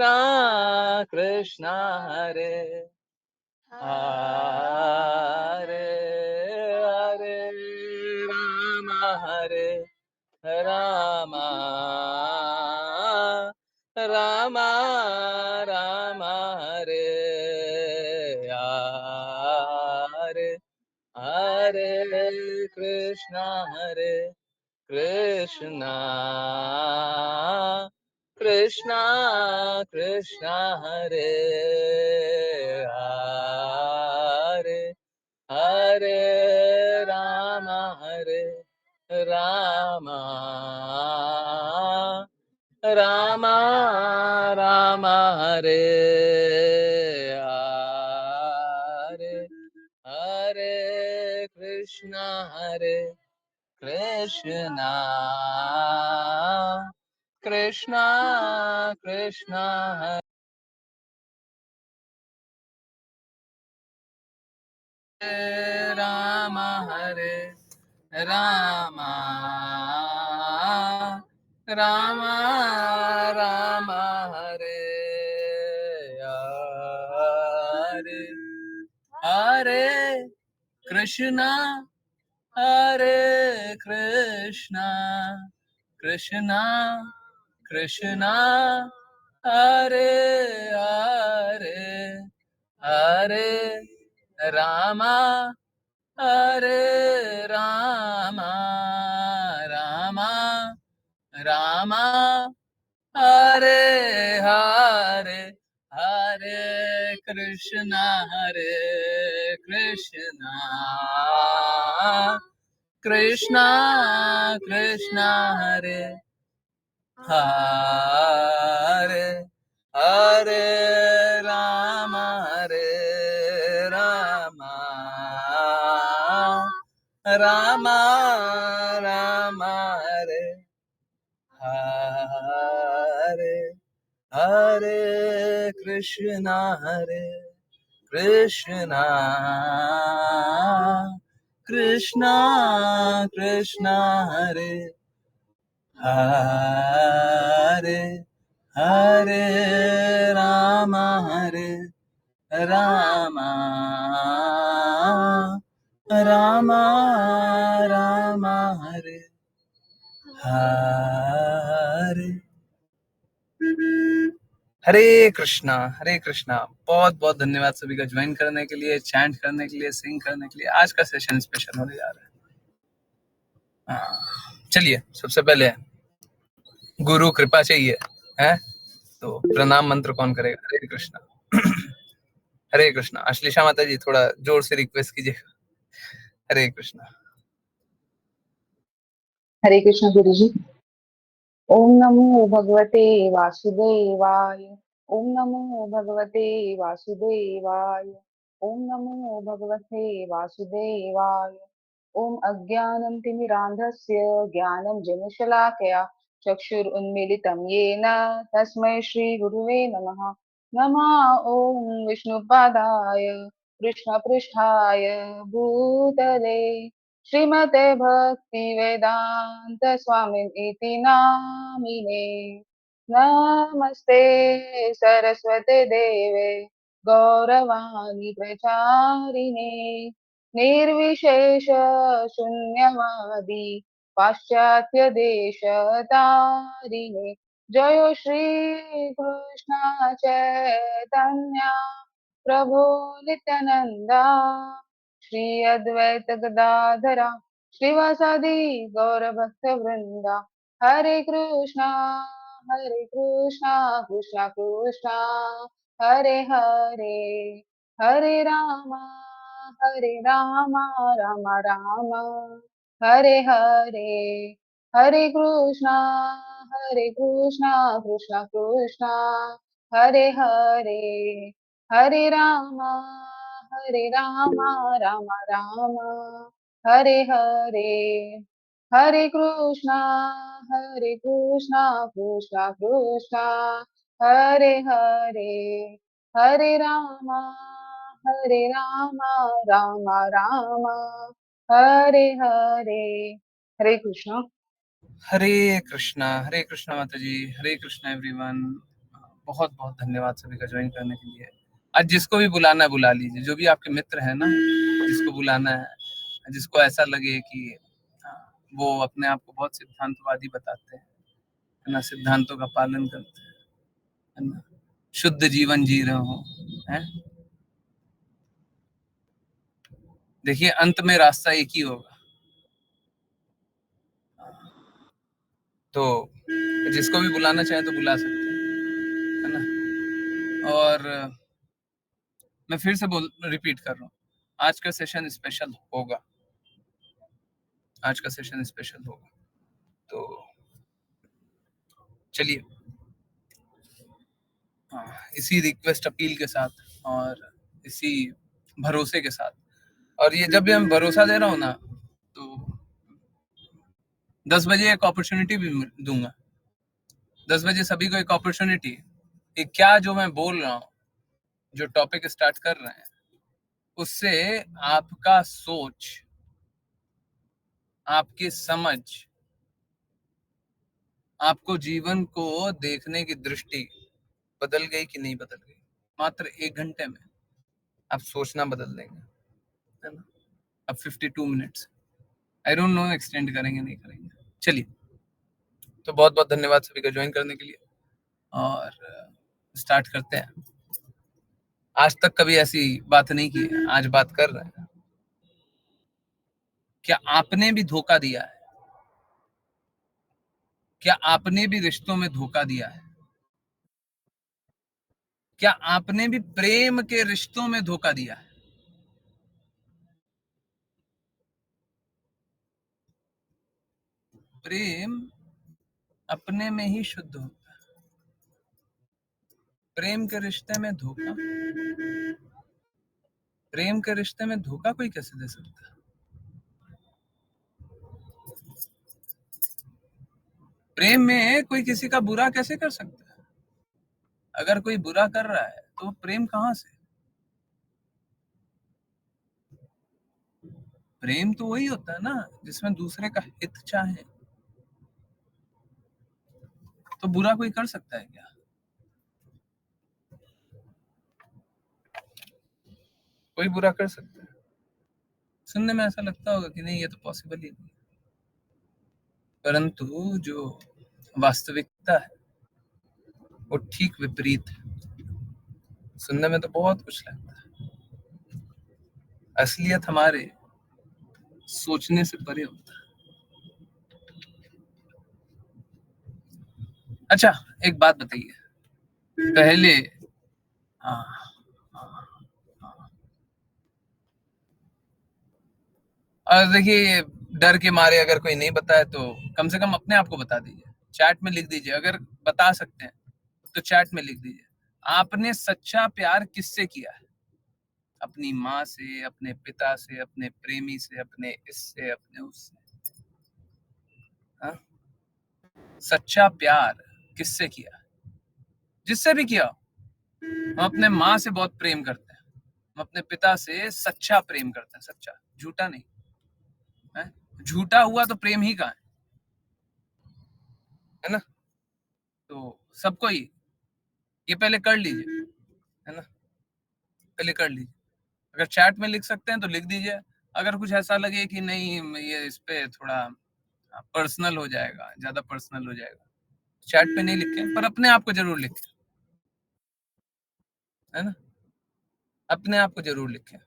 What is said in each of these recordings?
कृष्ण हरे हरे हरे राम राम राम हरे हरे हरे कृष्ण कृष्ण कृष्ण कृष्ण हरे हरे हरे राम राम राम राम हरे हरे हरे कृष्ण कृष्ण कृष्ण कृष्ण हरे राम राम राम राम हरे हरे हरे कृष्णा हरे कृष्णा कृष्णा कृष्णा हरे हरे हरे रामा हरे रामा रामा रामा हरे हरे हरे कृष्णा कृष्णा कृष्णा हरे हरे हरे राम राम राम राम हरे हरे हरे कृष्णा कृष्णा कृष्णा कृष्णा हरे हरे हरे राम राम राम राम हरे हरे हरे कृष्णा हरे कृष्णा। बहुत बहुत धन्यवाद सभी का ज्वाइन करने के लिए, चैंट करने के लिए, सिंग करने के लिए। आज का सेशन स्पेशल होने जा रहा है। चलिए, सबसे पहले गुरु कृपा चाहिए है तो प्रणाम मंत्र कौन करेगा? हरे कृष्णा। हरे कृष्णा। अश्लेषा माता जी थोड़ा जोर से रिक्वेस्ट कीजिएगा। हरे कृष्णा। हरे कृष्ण गुरु जी। ओम नमो भगवते वासुदेवाय। ओम नमो भगवते वासुदेवाय। ओम नमो भगवते वासुदेवाय। ओम अज्ञानं तिमिरान्धस्य ज्ञानं जनिशलाकया चक्षुरुन्मीलितं येन तस्मै श्रीगुरुवे नमः। नमः ओम विष्णुपादाय कृष्णपृष्ठाय भूतले श्रीमते भक्ति वेदांत स्वामी इति नामिने। नमस्ते सरस्वते देवे गौरवाणी प्रचारिणे निर्विशेष शून्यवादी पाश्चात्य देश तारिणे। जय श्री कृष्ण चैतन्य प्रभु नित्यानंदा श्री अद्वैत गदाधरा श्रीवासादि गौर भक्त वृंदा। हरे कृष्णा कृष्णा कृष्णा हरे हरे हरे रामा राम राम हरे हरे हरे कृष्णा कृष्णा कृष्णा हरे हरे हरे रामा राम राम हरे हरे हरे कृष्णा कृष्णा कृष्णा हरे हरे हरे रामा राम राम हरे हरे। हरे कृष्णा। हरे कृष्णा माता जी। हरे कृष्णा एवरीवन। बहुत बहुत धन्यवाद सभी का ज्वाइन करने के लिए। आज जिसको भी बुलाना है बुला लीजिए, जो भी आपके मित्र है ना, जिसको बुलाना है, जिसको ऐसा लगे कि वो अपने आप को बहुत सिद्धांतवादी बताते हैं, है ना, सिद्धांतों का पालन करते हैं, है ना, शुद्ध जीवन जी रहे हो, है। देखिए अंत में रास्ता एक ही होगा। तो जिसको भी बुलाना चाहे तो बुला सकते हैं, है ना। और मैं फिर से रिपीट कर रहा हूँ, आज का सेशन स्पेशल होगा, आज का सेशन स्पेशल होगा। तो चलिए, इसी रिक्वेस्ट अपील के साथ और इसी भरोसे के साथ, और ये जब भी मैं भरोसा दे रहा हूँ ना, तो 10 बजे एक अपॉर्चुनिटी भी दूंगा, 10 बजे सभी को एक अपॉर्चुनिटी कि क्या जो मैं बोल रहा हूँ, जो टॉपिक स्टार्ट कर रहे हैं, उससे आपका सोच, आपकी समझ, आपको जीवन को देखने की दृष्टि बदल गई कि नहीं बदल गई। मात्र 1 घंटे में आप सोचना बदल देंगे, है ना। अब 52 minutes, I don't know extend करेंगे नहीं करेंगे। चलिए, तो बहुत बहुत धन्यवाद सभी का ज्वाइन करने के लिए, और स्टार्ट करते हैं। आज तक कभी ऐसी बात नहीं की है, आज बात कर रहे हैं। क्या आपने भी धोखा दिया है? क्या आपने भी रिश्तों में धोखा दिया है? क्या आपने भी प्रेम के रिश्तों में धोखा दिया है? प्रेम अपने में ही शुद्ध होता है। प्रेम के रिश्ते में धोखा, प्रेम के रिश्ते में धोखा कोई कैसे दे सकता है? प्रेम में कोई किसी का बुरा कैसे कर सकता है? अगर कोई बुरा कर रहा है तो प्रेम कहां से? प्रेम तो वही होता है ना जिसमें दूसरे का हित चाहे। तो बुरा कोई कर सकता है क्या? कोई बुरा कर सकता है? सुनने में ऐसा लगता होगा कि नहीं, ये तो पॉसिबल ही नहीं, परंतु जो वास्तविकता है वो ठीक विपरीत है। सुनने में तो बहुत कुछ लगता है, असलियत हमारे सोचने से परे होता है। अच्छा, एक बात बताइए, पहले हाँ, हाँ, हाँ। और देखिए, डर के मारे अगर कोई नहीं बताए तो कम से कम अपने आप को बता दीजिए, चैट में लिख दीजिए। अगर बता सकते हैं तो चैट में लिख दीजिए, आपने सच्चा प्यार किससे किया है? अपनी माँ से, अपने पिता से, अपने प्रेमी से, अपने इससे, अपने उससे, हाँ? सच्चा प्यार किससे किया? जिससे भी किया। हम अपने माँ से बहुत प्रेम करते हैं, हम अपने पिता से सच्चा प्रेम करते हैं, सच्चा, झूठा नहीं है। झूठा हुआ तो प्रेम ही कहाँ है ना। तो सबको ये पहले कर लीजिए, है ना, पहले कर लीजिए। अगर चैट में लिख सकते हैं तो लिख दीजिए। अगर कुछ ऐसा लगे कि नहीं ये इस पे थोड़ा पर्सनल हो जाएगा, ज्यादा पर्सनल हो जाएगा, चैट पे नहीं लिखें, पर अपने आप को जरूर लिखें, है ना, अपने आप को जरूर लिखें।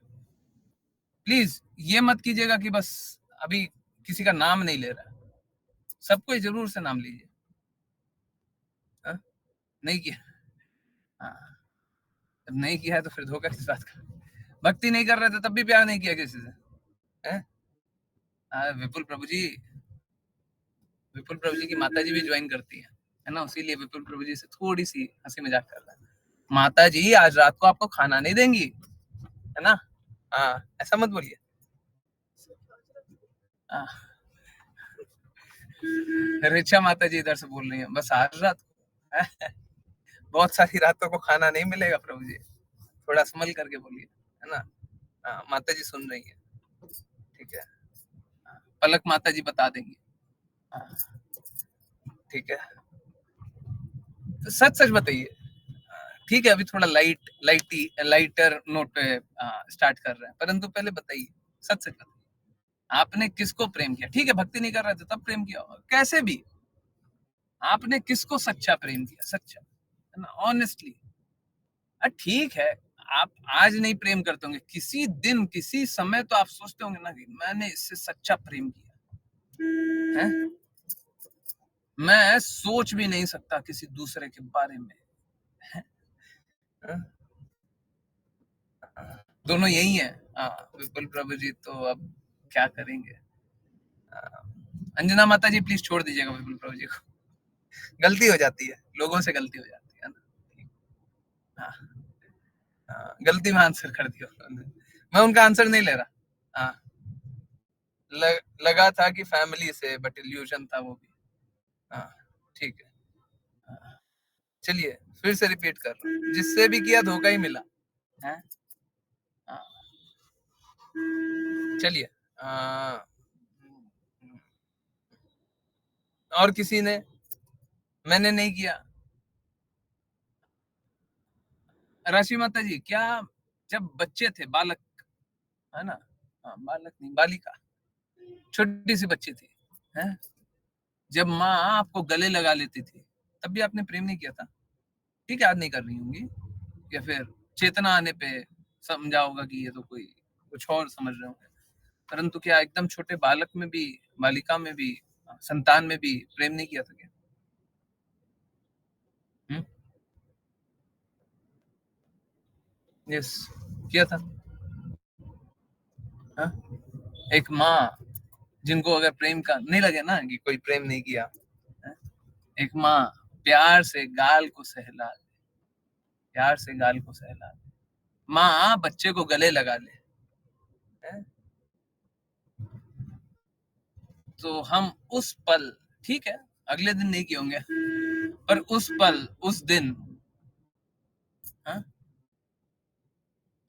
प्लीज ये मत कीजिएगा कि बस अभी किसी का नाम नहीं ले रहा है, सबको जरूर से नाम लीजिए। हाँ? नहीं किया, हाँ, जब नहीं किया है तो फिर धोखा किस बात का? भक्ति नहीं कर रहे थे तब भी प्यार नहीं किया किसी से, है? विपुल प्रभु जी, विपुल प्रभु जी की माता जी भी ज्वाइन करती है ना, इसीलिए विपुल प्रभु जी से थोड़ी सी हंसी मजाक कर रहा है। माता जी आज रात को आपको खाना नहीं देंगी, है ना। हाँ, ऐसा मत बोलिए। हाँ, ऋचा माता जी इधर से बोल रही है, बस आज रात को बहुत सारी रातों को खाना नहीं मिलेगा प्रभु जी, थोड़ा संभल करके बोलिए, है ना। हाँ, माता जी सुन रही है, ठीक है। पलक माता जी बता देंगी, हाँ, ठीक है। तो सच सच बताइए, ठीक है, अभी थोड़ा लाइटर नोट पे स्टार्ट कर रहे हैं, परंतु पहले बताइए, सच सच बताइए, आपने किसको प्रेम किया? ठीक है, भक्ति नहीं कर रहे थे तब प्रेम किया होगा, कैसे भी आपने किसको सच्चा प्रेम किया? सच्चा, है ना, ऑनेस्टली। ठीक है, आप आज नहीं प्रेम करते होंगे, किसी दिन किसी समय तो आप सोचते होंगे ना कि मैंने इससे सच्चा प्रेम किया है। मैं सोच भी नहीं सकता किसी दूसरे के बारे में, है? दोनों यही है। विपुल प्रभु जी, तो अब क्या करेंगे? अंजना माता जी प्लीज छोड़ दीजिएगा विपुल प्रभु जी को, गलती हो जाती है, लोगों से गलती हो जाती है ना। हाँ, गलती में आंसर कर दिया उन्होंने। मैं उनका आंसर नहीं ले रहा। हाँ, लगा था कि फैमिली से, बट इल्यूजन था वो भी। हाँ, ठीक है। हाँ, चलिए फिर से रिपीट कर रहा हूँ, जिससे भी किया धोखा ही मिला है। हाँ, चलिए। और किसी ने? मैंने नहीं किया। राशि माता जी, क्या जब बच्चे थे, बालक, है ना, हाँ, बालक नहीं, बालिका, छोटी सी बच्ची थी, है, जब माँ आपको गले लगा लेती थी, तब भी आपने प्रेम नहीं किया था? ठीक है, आज नहीं कर रही होंगी, या फिर चेतना आने पे समझा होगा कि ये तो कोई कुछ और समझ रहे होंगे, परंतु क्या एकदम छोटे बालक में भी, बालिका में भी, संतान में भी प्रेम नहीं किया था क्या? यस, किया था। हा? एक माँ जिनको अगर प्रेम का नहीं लगे ना कि कोई प्रेम नहीं किया, है? एक माँ प्यार से गाल को सहला दे, प्यार से गाल को सहला दे, माँ बच्चे को गले लगा ले, है? तो हम उस पल, ठीक है, अगले दिन नहीं किए होंगे, पर उस पल, उस दिन, हा?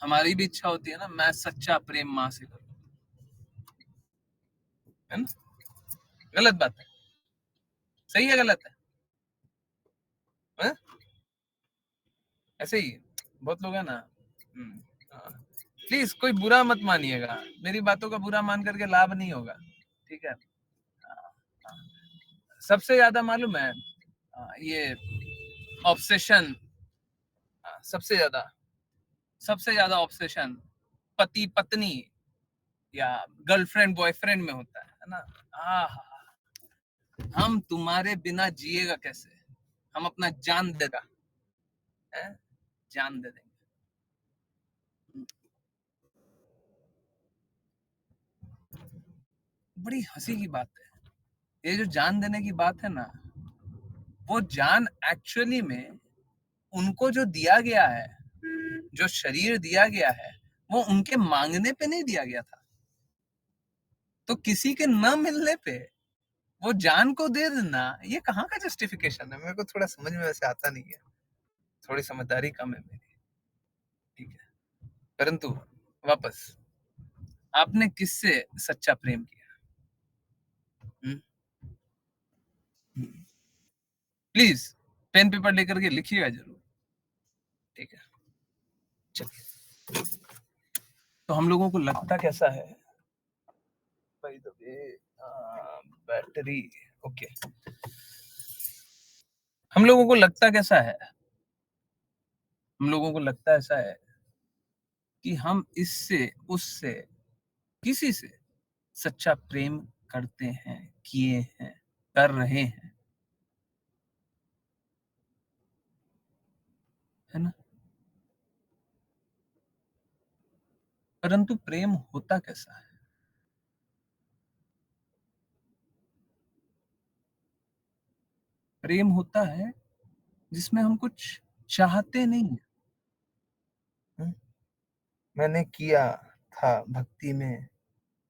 हमारी भी इच्छा होती है ना, मैं सच्चा प्रेम माँ से करूं, है ना? गलत बात है? सही है, गलत है? ऐसे ही बहुत लोग है ना। प्लीज कोई बुरा मत मानिएगा, मेरी बातों का बुरा मान करके लाभ नहीं होगा, ठीक है? सबसे ज्यादा मालूम है, ये ऑब्सेशन, सबसे ज्यादा, सबसे ज्यादा ऑब्सेशन पति पत्नी या गर्लफ्रेंड बॉयफ्रेंड में होता है ना। हम तुम्हारे बिना जिएगा कैसे, हम अपना जान देगा, है? जान दे देंगे। बड़ी हंसी की बात है, ये जो जान देने की बात है ना, वो जान एक्चुअली में उनको जो दिया गया है, जो शरीर दिया गया है, वो उनके मांगने पे नहीं दिया गया था। तो किसी के न मिलने पे वो जान को दे देना, ये कहाँ का जस्टिफिकेशन है? मेरे को थोड़ा समझ में वैसे आता नहीं है, थोड़ी समझदारी कम है मेरी, ठीक है? परंतु वापस, आपने किससे सच्चा प्रेम किया? प्लीज पेन पेपर लेकर के लिखिएगा जरूर, ठीक है? चलिए, तो हम लोगों को लगता कैसा है? By the way, battery, okay, हम लोगों को लगता कैसा है? हम लोगों को लगता ऐसा है कि हम इससे, उससे, किसी से सच्चा प्रेम करते हैं, किए हैं, कर रहे हैं, है ना? परंतु प्रेम होता कैसा है? प्रेम होता है जिसमें हम कुछ चाहते नहीं हैं। मैंने किया था भक्ति में,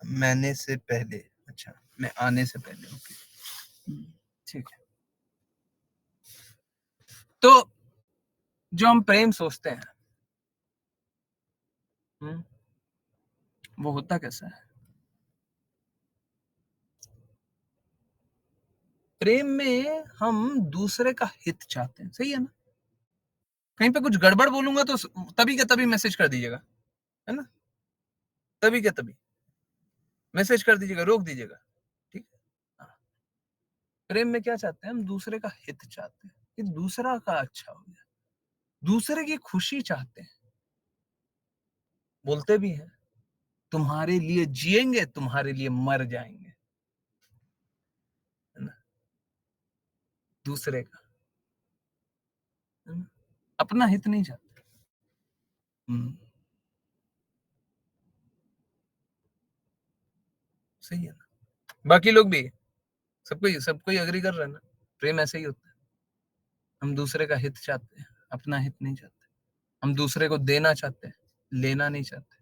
मैंने से पहले, अच्छा, मैं आने से पहले, ओके, ठीक है। तो जो हम प्रेम सोचते हैं, वो होता कैसा है? प्रेम में हम दूसरे का हित चाहते हैं, सही है ना? कहीं पे कुछ गड़बड़ बोलूंगा तो तभी के तभी मैसेज कर दीजिएगा, है ना, तभी के तभी मैसेज कर दीजिएगा, रोक दीजिएगा, ठीक है। हाँ। प्रेम में क्या चाहते हैं हम? दूसरे का हित चाहते हैं कि दूसरा का अच्छा हो जाए, दूसरे की खुशी चाहते हैं, बोलते भी हैं तुम्हारे लिए जिएंगे, तुम्हारे लिए मर जाएंगे, है ना, दूसरे का, है ना? अपना हित नहीं चाहते। सही है ना, बाकी लोग भी, सबको ही अग्री कर रहे हैं ना, प्रेम ऐसे ही होता है। हम दूसरे का हित चाहते हैं, अपना हित नहीं चाहते। हम दूसरे को देना चाहते हैं, लेना नहीं चाहते,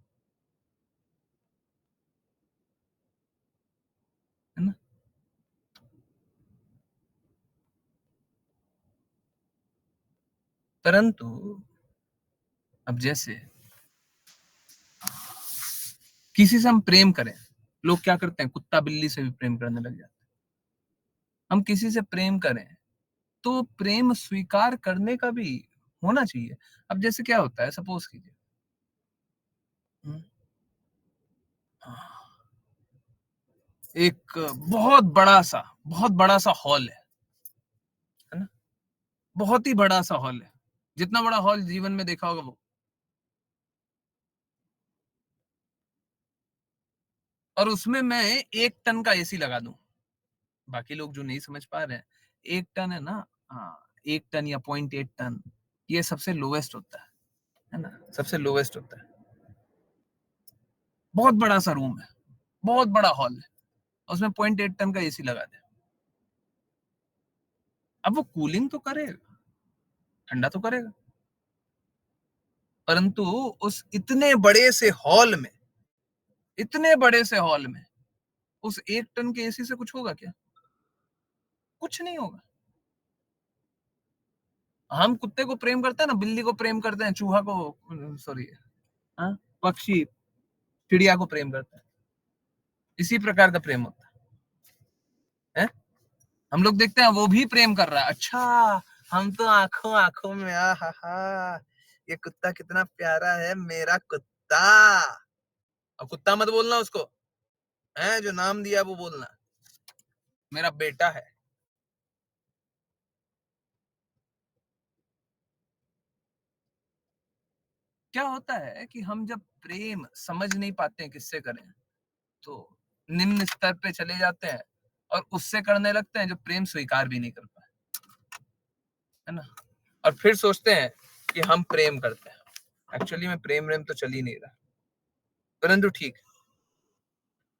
है ना। परंतु अब जैसे किसी से हम प्रेम करें, लोग क्या करते हैं, कुत्ता बिल्ली से भी प्रेम करने लग जाते हैं। हम किसी से प्रेम करें तो प्रेम स्वीकार करने का भी होना चाहिए। अब जैसे क्या होता है, सपोज कीजिए, हम्म, एक बहुत बड़ा सा हॉल है ना, बहुत ही बड़ा सा हॉल है, जितना बड़ा हॉल जीवन में देखा होगा वो, और उसमें मैं 1 टन का एसी लगा दूं। बाकी लोग जो नहीं समझ पा रहे हैं, 1 टन है ना, हाँ, 1 टन या 0.8 टन, ये सबसे लोवेस्ट होता है ना, सबसे लोवेस्ट होता है। बहुत बड़ा सा रूम है, बहुत बड़ा हॉल है, उसमें 0.8 टन का एसी लगा दे, अब वो कूलिंग तो करेगा, ठंडा तो करेगा, परंतु उस इतने बड़े से हॉल में उस 1 टन के एसी से कुछ होगा क्या? कुछ नहीं होगा। हम कुत्ते को प्रेम करते हैं ना, बिल्ली को प्रेम करते हैं, चूहा को, सॉरी, हाँ, पक्षी, चिड़िया को प्रेम करते हैं, इसी प्रकार का प्रेम होता है। हम लोग देखते हैं वो भी प्रेम कर रहा है, अच्छा, हम तो आंखों आंखों में, आ हा हा, ये कुत्ता कितना प्यारा है, मेरा कुत्ता। और कुत्ता मत बोलना उसको, है जो नाम दिया वो बोलना, मेरा बेटा है। क्या होता है कि हम जब प्रेम समझ नहीं पाते हैं किससे करें, तो निम्न स्तर पे चले जाते हैं और उससे करने लगते हैं जो प्रेम स्वीकार भी नहीं कर पाए, है ना, और फिर सोचते हैं कि हम प्रेम करते हैं। एक्चुअली में प्रेम तो चल ही नहीं रहा, परंतु ठीक,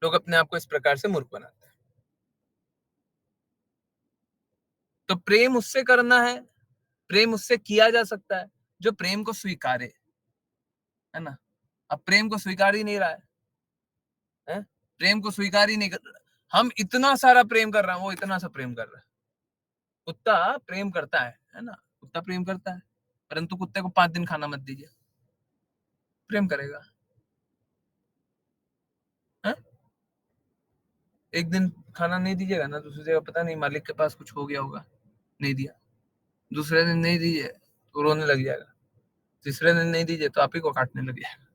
लोग अपने आप को इस प्रकार से मूर्ख बनाते हैं। तो प्रेम उससे करना है, प्रेम उससे किया जा सकता है जो प्रेम को स्वीकारे, है ना। अब प्रेम को स्वीकार ही नहीं रहा है? प्रेम को स्वीकार ही नहीं कर रहा, हम इतना सारा प्रेम कर रहे हैं, वो इतना सा प्रेम कर रहा है। कुत्ता प्रेम करता है ना, कुत्ता प्रेम करता है, परंतु कुत्ते को 5 दिन खाना मत दीजिए, प्रेम करेगा, है? 1 दिन खाना नहीं दीजिएगा ना, दूसरी जगह पता नहीं मालिक के पास कुछ हो गया होगा, नहीं दिया, दूसरे दिन नहीं दीजिए तो रोने लग जाएगा, तीसरे दिन नहीं दीजिए तो आप ही को काटने लग जाएगा,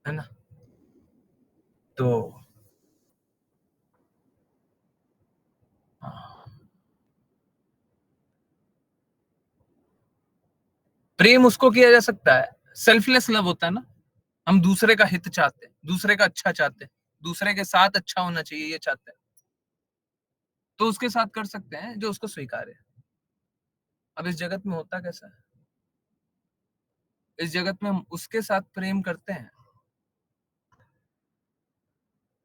है ना। तो प्रेम उसको किया जा सकता है, सेल्फलेस लव होता है ना, हम दूसरे का हित चाहते हैं, दूसरे का अच्छा चाहते हैं, दूसरे के साथ अच्छा होना चाहिए ये चाहते हैं, तो उसके साथ कर सकते हैं जो उसको स्वीकार है। अब इस जगत में होता कैसा है, इस जगत में हम उसके साथ प्रेम करते हैं,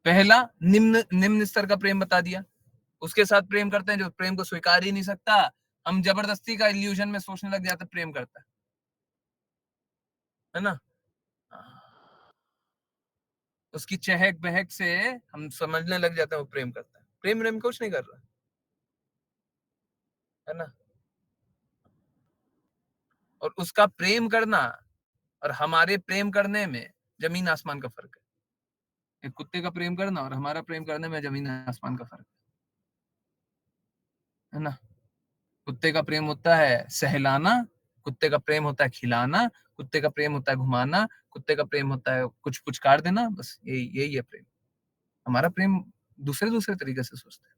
पहला निम्न निम्न स्तर का प्रेम बता दिया, उसके साथ प्रेम करते हैं जो प्रेम को स्वीकार ही नहीं सकता, हम जबरदस्ती का इल्यूजन में सोचने लग जाते प्रेम करता है ना, उसकी चहक बहक से हम समझने लग जाते हैं वो प्रेम करता है, प्रेम प्रेम कुछ नहीं कर रहा, है ना। और उसका प्रेम करना और हमारे प्रेम करने में जमीन आसमान का फर्क है, एक कुत्ते का प्रेम करना और हमारा प्रेम करने में जमीन आसमान का फर्क है ना। कुत्ते का प्रेम होता है सहलाना, कुत्ते का प्रेम होता है खिलाना, कुत्ते का प्रेम होता है घुमाना, कुत्ते का प्रेम होता है कुछ पुचकार देना, बस यही यही है प्रेम। हमारा प्रेम दूसरे दूसरे तरीके से सोचते हैं।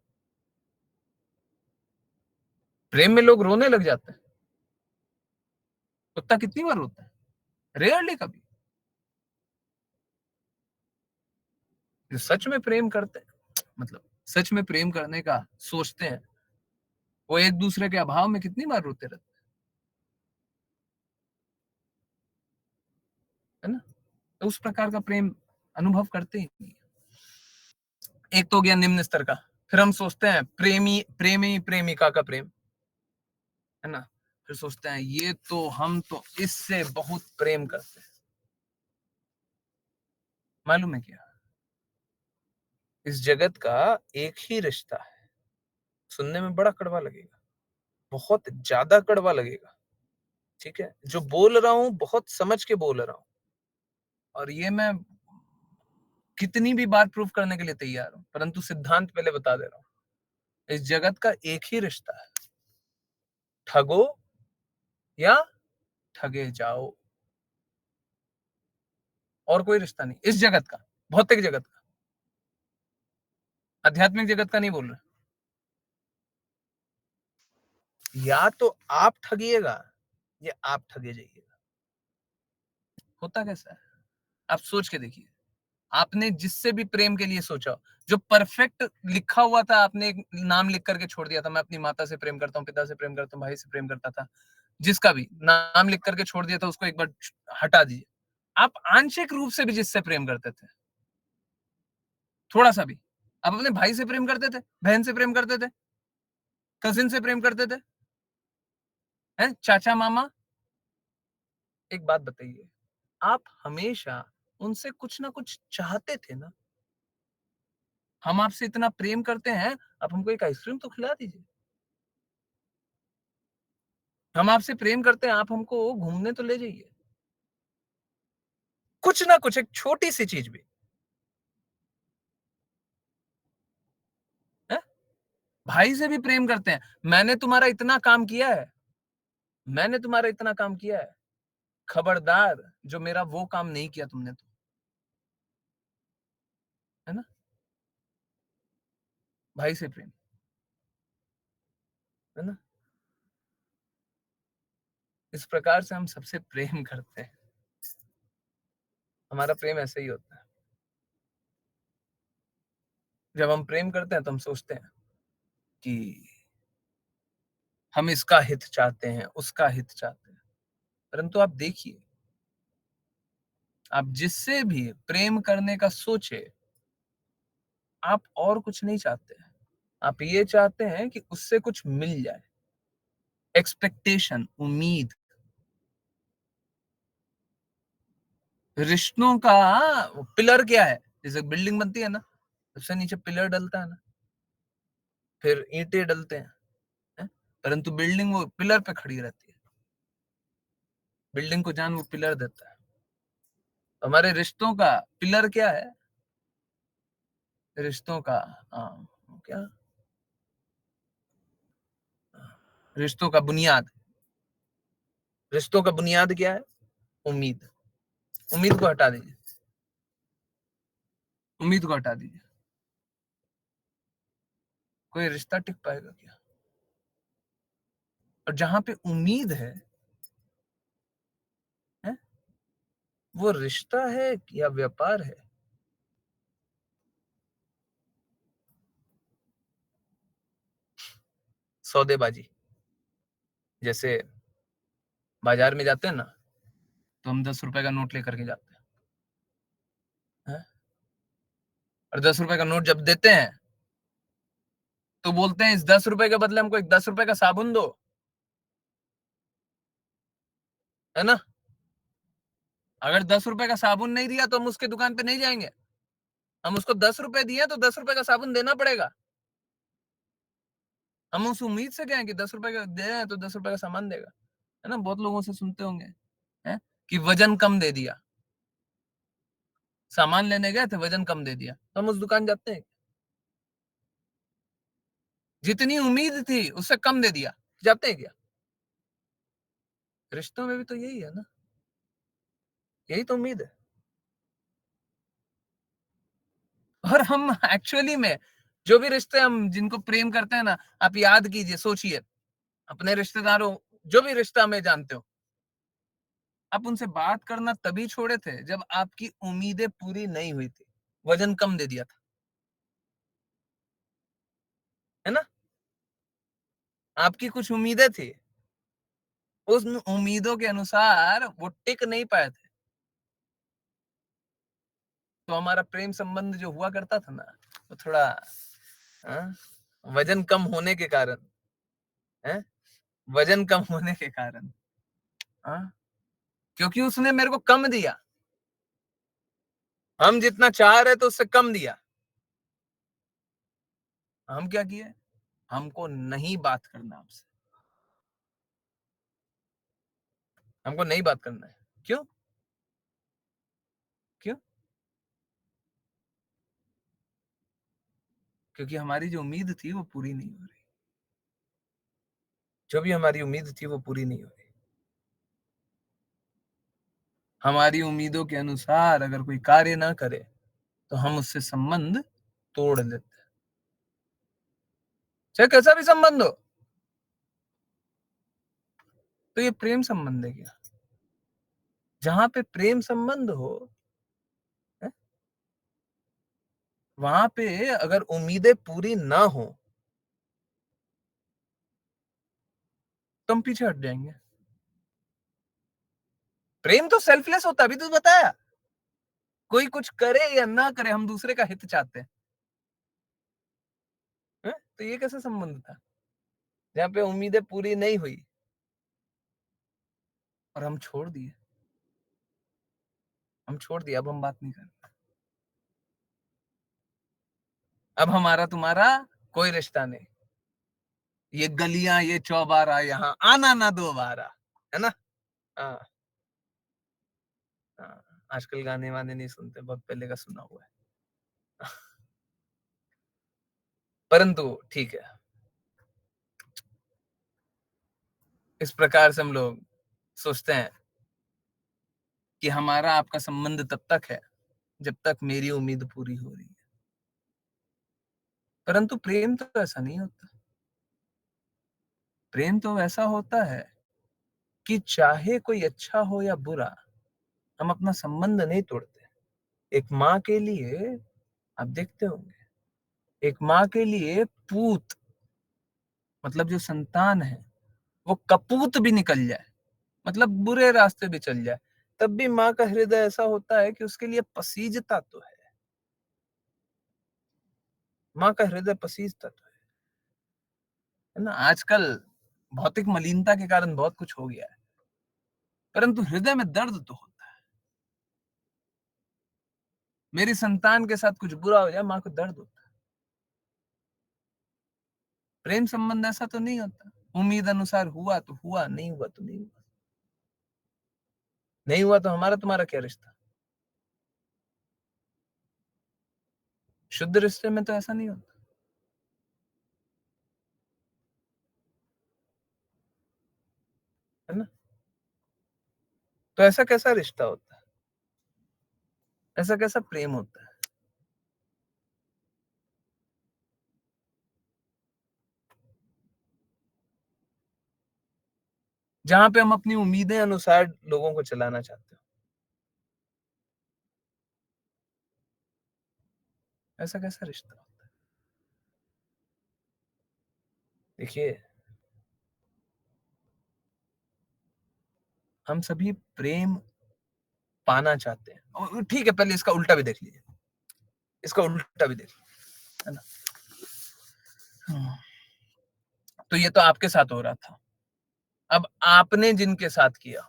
प्रेम में लोग रोने लग जाते हैं। कुत्ता कितनी बार रोता है? रेयरली कभी। जो सच में प्रेम करते हैं, मतलब सच में प्रेम करने का सोचते हैं, वो एक दूसरे के अभाव में कितनी बार रोते रहते है ना। तो उस प्रकार का प्रेम अनुभव करते ही नहीं। एक तो हो गया निम्न स्तर का। फिर हम सोचते हैं प्रेमी प्रेमी प्रेमिका का प्रेम, है ना। फिर सोचते हैं ये तो हम तो इससे बहुत प्रेम करते हैं। मालूम है क्या, इस जगत का एक ही रिश्ता है। सुनने में बड़ा कड़वा लगेगा, बहुत ज्यादा कड़वा लगेगा, ठीक है। जो बोल रहा हूं बहुत समझ के बोल रहा हूं, और ये मैं कितनी भी बार प्रूफ करने के लिए तैयार हूं, परंतु सिद्धांत पहले बता दे रहा हूं। इस जगत का एक ही रिश्ता है, ठगो या ठगे जाओ। और कोई रिश्ता नहीं इस जगत का, भौतिक जगत का, आध्यात्मिक जगत का नहीं बोल रहा। या तो आप ठगिएगा या आप ठगे जाइएगा। होता कैसा है, आप सोच के देखिए। आपने जिससे भी प्रेम के लिए सोचा, जो परफेक्ट लिखा हुआ था, आपने एक नाम लिख करके छोड़ दिया था, मैं अपनी माता से प्रेम करता हूँ, पिता से प्रेम करता हूँ, भाई से प्रेम करता था, जिसका भी नाम लिख करके छोड़ दिया था, उसको एक बार हटा दीजिए। आप आंशिक रूप से भी जिससे प्रेम करते थे, थोड़ा सा भी, आप अपने भाई से प्रेम करते थे, बहन से प्रेम करते थे, कजिन से प्रेम करते थे, हैं, चाचा मामा, एक बात बताइए, आप हमेशा उनसे कुछ ना कुछ चाहते थे ना। हम आपसे इतना प्रेम करते हैं, आप हमको एक आइसक्रीम तो खिला दीजिए। हम आपसे प्रेम करते हैं, आप हमको घूमने तो ले जाइए। कुछ ना कुछ, एक छोटी सी चीज भी है। भाई से भी प्रेम करते हैं, मैंने तुम्हारा इतना काम किया है, मैंने तुम्हारा इतना काम किया है, खबरदार जो मेरा वो काम नहीं किया तुमने तो, है ना। भाई से प्रेम, है ना। इस प्रकार से हम सबसे प्रेम करते हैं। हमारा प्रेम ऐसे ही होता है। जब हम प्रेम करते हैं तो हम सोचते हैं कि हम इसका हित चाहते हैं, उसका हित चाहते हैं, परंतु आप देखिए, आप जिससे भी प्रेम करने का सोचे, आप और कुछ नहीं चाहते हैं। आप ये चाहते हैं कि उससे कुछ मिल जाए। एक्सपेक्टेशन, उम्मीद। रिश्तों का पिलर क्या है? जैसे बिल्डिंग बनती है ना, सबसे नीचे पिलर डलता है ना, फिर ईंटें डलते हैं? परंतु बिल्डिंग वो पिलर पे खड़ी रहती है। बिल्डिंग को जान वो पिलर देता है। हमारे रिश्तों का पिलर क्या है? रिश्तों का क्या, रिश्तों का बुनियाद, रिश्तों का बुनियाद क्या है? उम्मीद। उम्मीद को हटा दीजिए, उम्मीद को हटा दीजिए, कोई रिश्ता टिक पाएगा क्या? और जहां पे उम्मीद है, वो रिश्ता है या व्यापार है? सौदेबाजी। जैसे बाजार में जाते हैं ना, तो हम 10 रुपए का नोट लेकर के जाते हैं, और 10 रुपए का नोट जब देते हैं तो बोलते हैं इस 10 रुपए के बदले हमको एक 10 रुपए का साबुन दो, है ना। अगर 10 रुपए का साबुन नहीं दिया तो हम उसके दुकान पे नहीं जाएंगे। हम उसको 10 रुपए दिए तो 10 रुपए का साबुन देना पड़ेगा। हम उस उम्मीद से गए कि 10 रुपए का दे रहे हैं तो 10 रुपए का सामान देगा, है ना। बहुत लोगों से सुनते होंगे, है, कि वजन कम दे दिया। सामान लेने गए थे, वजन कम दे दिया, तो हम उस दुकान जाते हैं। जितनी उम्मीद थी उससे कम दे दिया, जाते हैं क्या? रिश्तों में भी तो यही है ना, यही तो उम्मीद है। और हम एक्चुअली में जो भी रिश्ते हम जिनको प्रेम करते हैं ना, आप याद कीजिए, सोचिए, अपने रिश्तेदारों, जो भी रिश्ता में जानते हो, आप उनसे बात करना तभी छोड़े थे जब आपकी उम्मीदें पूरी नहीं हुई थी, वजन कम दे दिया था, है ना? आपकी कुछ उम्मीदें थी, उन उम्मीदों के अनुसार वो टिक नहीं पाए थे, तो हमारा प्रेम संबंध जो हुआ करता था ना, वो थोड़ा, हाँ, वजन कम होने के कारण, है, वजन कम होने के कारण, हाँ, क्योंकि उसने मेरे को कम दिया, हम जितना चाह रहे थे उससे कम दिया। हम क्या किए? हमको नहीं बात करना आपसे, हमको नहीं बात करना है। क्यों? क्यों? क्योंकि हमारी जो उम्मीद थी वो पूरी नहीं हो रही, जो भी हमारी उम्मीद थी वो पूरी नहीं हो रही। हमारी उम्मीदों के अनुसार अगर कोई कार्य ना करे तो हम उससे संबंध तोड़ देते हैं, चाहे कैसा भी संबंध हो। तो ये प्रेम संबंध है क्या? जहां पे प्रेम संबंध हो, है, वहां पे अगर उम्मीदें पूरी ना हो तो हम पीछे हट जाएंगे। प्रेम तो सेल्फलेस होता है, अभी तो बताया, कोई कुछ करे या ना करे हम दूसरे का हित चाहते हैं, है? तो ये कैसा संबंध था जहाँ पे उम्मीदें पूरी नहीं हुई और हम छोड़ दिए, हम छोड़ दिए, अब हम बात नहीं कर रहे, अब हमारा तुम्हारा कोई रिश्ता नहीं, ये गलियां, ये चौबारा, यहाँ आना ना दोबारा, है ना? हाँ, हाँ, आजकल गाने वाने नहीं सुनते, बहुत पहले का सुना हुआ है। परंतु ठीक है, इस प्रकार से हम लोग सोचते हैं कि हमारा आपका संबंध तब तक है जब तक मेरी उम्मीद पूरी हो रही है। परंतु प्रेम तो ऐसा नहीं होता। प्रेम तो ऐसा होता है कि चाहे कोई अच्छा हो या बुरा, हम अपना संबंध नहीं तोड़ते। एक माँ के लिए, आप देखते होंगे, एक माँ के लिए पूत, मतलब जो संतान है, वो कपूत भी निकल जाए, मतलब बुरे रास्ते भी चल जाए, तब भी माँ का हृदय ऐसा होता है कि उसके लिए पसीजता तो है, माँ का हृदय पसीजता तो है ना? आजकल भौतिक मलिनता के कारण बहुत कुछ हो गया है, परंतु हृदय में दर्द तो होता है। मेरी संतान के साथ कुछ बुरा हो जाए, माँ को दर्द होता है। प्रेम संबंध ऐसा तो नहीं होता, उम्मीद अनुसार हुआ तो हुआ, नहीं हुआ तो नहीं हुआ, नहीं हुआ तो हमारा तुम्हारा क्या रिश्ता? शुद्ध रिश्ते में तो ऐसा नहीं होता, है ना? तो ऐसा कैसा रिश्ता होता है, ऐसा कैसा प्रेम होता है? जहां पे हम अपनी उम्मीदें अनुसार लोगों को चलाना चाहते हो, ऐसा कैसा रिश्ता होता है? देखिए, हम सभी प्रेम पाना चाहते हैं, और ठीक है, पहले इसका उल्टा भी देख लीजिए, इसका उल्टा भी देख लीजिए, है ना? हम्म, तो ये तो आपके साथ हो रहा था, अब आपने जिनके साथ किया,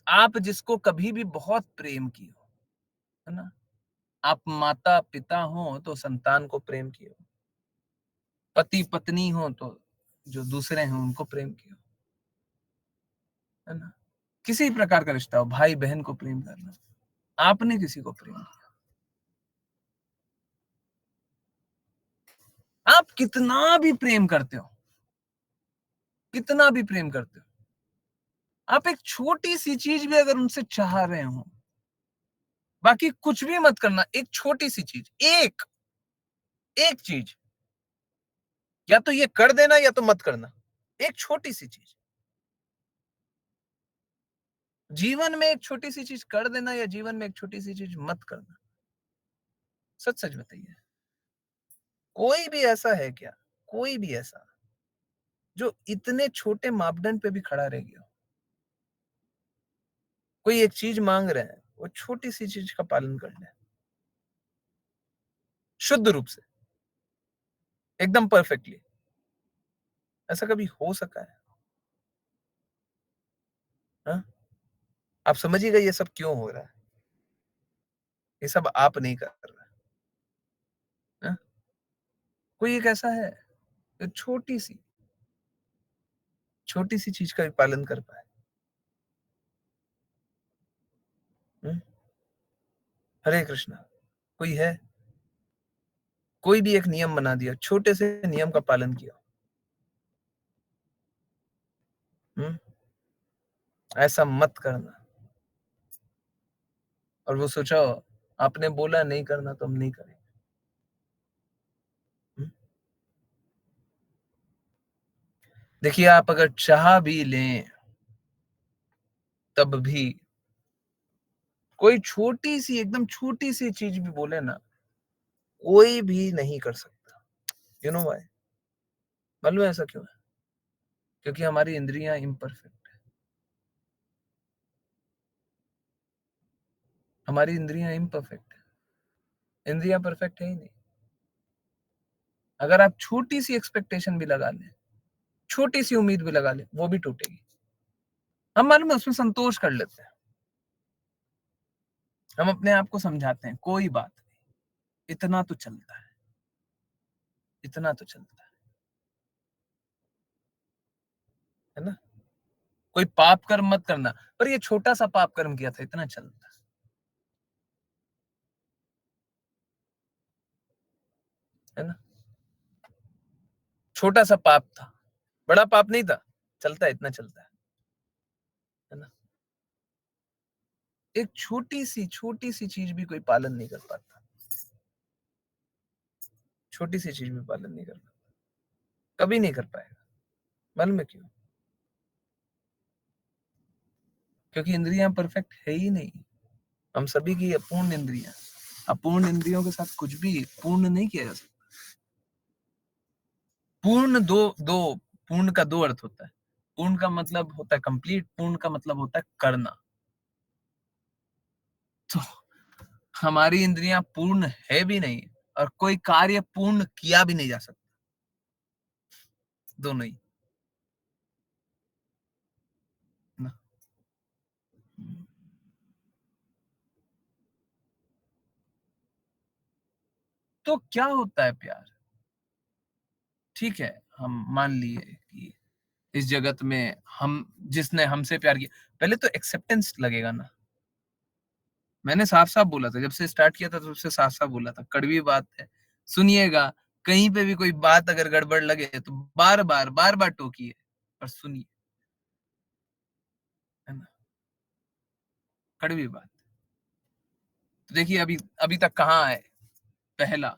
आप जिसको कभी भी बहुत प्रेम की हो, है ना? आप माता पिता हो तो संतान को प्रेम किए हो, पति पत्नी हो तो जो दूसरे हैं उनको प्रेम किए हो, है ना? किसी प्रकार का रिश्ता हो, भाई बहन को प्रेम करना, आपने किसी को प्रेम किया, आप कितना भी प्रेम करते हो, कितना भी प्रेम करते हो, आप एक छोटी सी चीज भी अगर उनसे चाह रहे हो, बाकी कुछ भी मत करना, एक छोटी सी चीज, एक एक चीज, या तो ये कर देना या तो मत करना, एक छोटी सी चीज। जीवन में एक छोटी सी चीज कर देना या जीवन में एक छोटी सी चीज मत करना। सच सच बताइए, कोई भी ऐसा है क्या, कोई भी ऐसा जो इतने छोटे मापदंड पे भी खड़ा रह गया? कोई एक चीज मांग रहे हैं, वो छोटी सी चीज का पालन कर ले, शुद्ध रूप से, एकदम परफेक्टली। ऐसा कभी हो सका है? हाँ? आप समझिएगा ये सब क्यों हो रहा है, ये सब आप नहीं कर रहे हैं। हाँ? कोई एक ऐसा है जो छोटी सी चीज का भी पालन कर पाए? हम्म? हरे कृष्णा। कोई है? कोई भी एक नियम बना दिया, छोटे से नियम का पालन किया। हम्म? ऐसा मत करना। और वो सोचो, आपने बोला नहीं करना तो हम नहीं करेंगे। हम्म? देखिए, आप अगर चाह भी लें तब भी कोई छोटी सी, एकदम छोटी सी चीज भी बोले ना, कोई भी नहीं कर सकता। You know why? मालूम है ऐसा क्यों है? क्योंकि हमारी इंद्रियां इम्परफेक्ट है। हमारी इंद्रियां इम्परफेक्ट है, इंद्रियां परफेक्ट है ही नहीं। अगर आप छोटी सी एक्सपेक्टेशन भी लगा लें, छोटी सी उम्मीद भी लगा लें, वो भी टूटेगी। हम मालूम है उसमें संतोष कर लेते हैं, हम अपने आप को समझाते हैं कोई बात नहीं, इतना तो चलता है, इतना तो चलता है ना? कोई पाप कर्म मत करना, पर ये छोटा सा पाप कर्म किया था, इतना चलता है ना? छोटा सा पाप था, बड़ा पाप नहीं था, चलता है, इतना चलता है ना? एक छोटी सी चीज भी कोई पालन नहीं कर पाता, छोटी सी चीज भी पालन नहीं कर पाता, कभी नहीं कर पाएगा। मालूम है क्यों? क्योंकि इंद्रियां परफेक्ट है ही नहीं। हम सभी की अपूर्ण इंद्रियां, अपूर्ण इंद्रियों के साथ कुछ भी पूर्ण नहीं किया जा सकता। पूर्ण दो दो पूर्ण का दो अर्थ होता है। पूर्ण का मतलब होता है कंप्लीट, पूर्ण का मतलब होता है करना। तो हमारी इंद्रियां पूर्ण है भी नहीं, और कोई कार्य पूर्ण किया भी नहीं जा सकता, दोनों ही ना। तो क्या होता है प्यार? ठीक है, हम मान लिए कि इस जगत में हम, जिसने हमसे प्यार किया, पहले तो एक्सेप्टेंस लगेगा ना। मैंने साफ साफ बोला था, जब से स्टार्ट किया था तब से साफ साफ बोला था, कड़वी बात है, सुनिएगा। कहीं पे भी कोई बात अगर गड़बड़ लगे तो बार बार टोकिए, और सुनिए, है ना? कड़वी बात। तो देखिए, अभी अभी तक कहाँ है? पहला,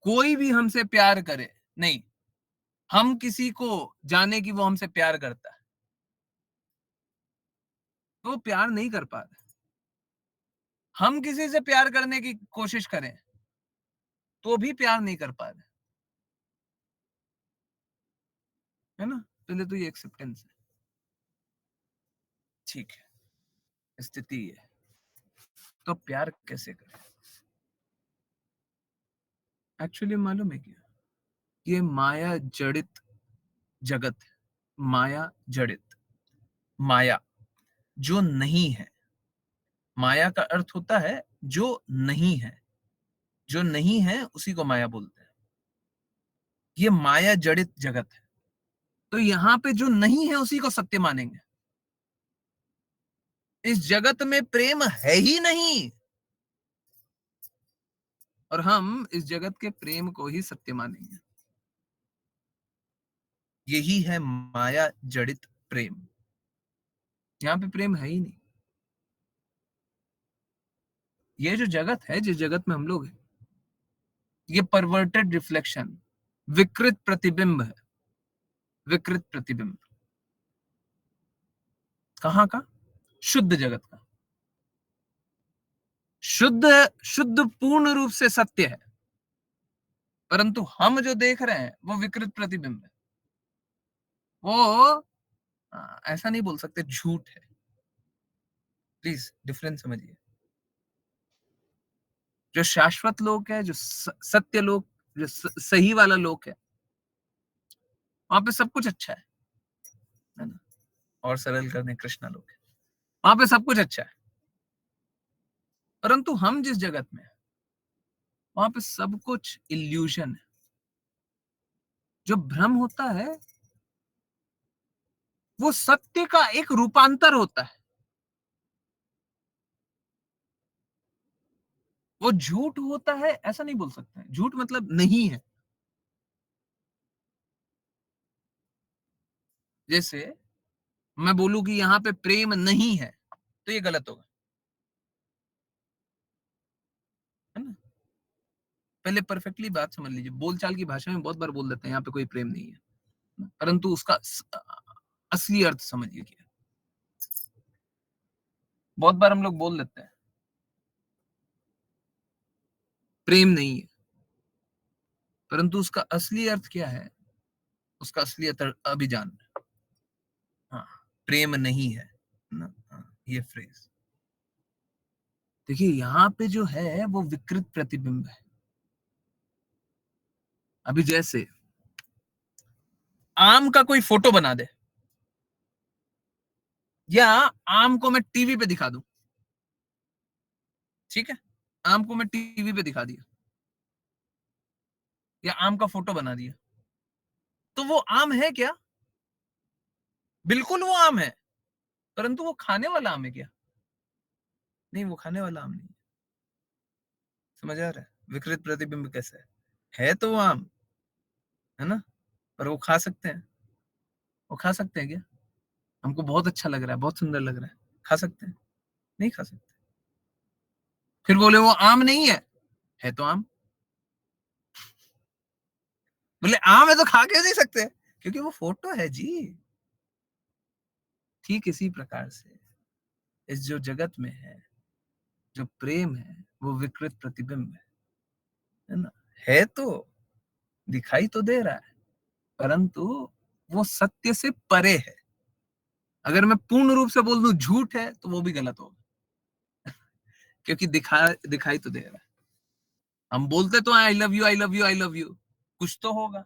कोई भी हमसे प्यार करे, नहीं, हम किसी को जाने कि वो हमसे प्यार करता है, तो वो प्यार नहीं कर पा रहे। हम किसी से प्यार करने की कोशिश करें तो भी प्यार नहीं कर पा रहे, है ना? पहले तो ये एक्सेप्टेंस है। ठीक है, स्थिति है, तो प्यार कैसे करें? एक्चुअली मालूम है क्या? ये माया जड़ित जगत है। माया जड़ित, माया जो नहीं है। माया का अर्थ होता है जो नहीं है, जो नहीं है उसी को माया बोलते हैं। ये माया जड़ित जगत है, तो यहाँ पे जो नहीं है उसी को सत्य मानेंगे। इस जगत में प्रेम है ही नहीं, और हम इस जगत के प्रेम को ही सत्य मानेंगे। यही है माया जड़ित प्रेम। यहाँ पे प्रेम है ही नहीं। ये जो जगत है, जिस जगत में हम लोग हैं, ये परवर्टेड रिफ्लेक्शन, विकृत प्रतिबिंब है। विकृत प्रतिबिंब कहाँ का? शुद्ध जगत का। शुद्ध शुद्ध पूर्ण रूप से सत्य है, परंतु हम जो देख रहे हैं वो विकृत प्रतिबिंब है। वो ऐसा नहीं बोल सकते झूठ है। प्लीज डिफरेंस समझिए। जो शाश्वत लोक है, जो सत्य लोक, जो सही वाला लोक है, वहां पे सब कुछ अच्छा है ना? और सरल करने कृष्णा लोक है, वहां पे सब कुछ अच्छा है। परंतु हम जिस जगत में है, वहां पे सब कुछ इल्यूजन है। जो भ्रम होता है वो सत्य का एक रूपांतर होता है। वो झूठ होता है ऐसा नहीं बोल सकते। झूठ मतलब नहीं है। जैसे मैं बोलूं कि यहाँ पे प्रेम नहीं है, तो ये गलत होगा, है ना? पहले परफेक्टली बात समझ लीजिए। बोलचाल की भाषा में बहुत बार बोल देते हैं यहाँ पे कोई प्रेम नहीं है, परंतु उसका असली अर्थ समझिए क्या। बहुत बार हम लोग बोल देते हैं प्रेम नहीं है, परंतु उसका असली अर्थ क्या है? उसका असली अर्थ अभी जान। हाँ, प्रेम नहीं है ना? हाँ, ये फ्रेज देखिए, यहाँ पे जो है वो विकृत प्रतिबिंब है। अभी जैसे आम का कोई फोटो बना दे, या आम को मैं टीवी पे दिखा दूं, ठीक है? आम को मैं टीवी पे दिखा दिया, या आम का फोटो बना दिया, तो वो आम है क्या? बिल्कुल वो आम है, परंतु वो खाने वाला आम है क्या? नहीं, वो खाने वाला आम नहीं। समझ आ रहा है विकृत प्रतिबिंब कैसे है? तो वो आम है ना, पर वो खा सकते हैं। वो खा सकते हैं क्या? हमको बहुत अच्छा लग रहा है, बहुत सुंदर लग रहा है, खा सकते हैं? नहीं खा सकते। फिर बोले वो आम नहीं है तो आम। बोले आम है तो खा क्यों नहीं सकते? क्योंकि वो फोटो है जी। ठीक इसी प्रकार से इस जो जगत में है, जो प्रेम है, वो विकृत प्रतिबिंब है ना? है तो, दिखाई तो दे रहा है, परंतु वो सत्य से परे है। अगर मैं पूर्ण रूप से बोल दूं झूठ है, तो वो भी गलत होगा, क्योंकि दिखाई तो दे रहा है। हम बोलते तो I love you, I love you, I love you, कुछ तो होगा,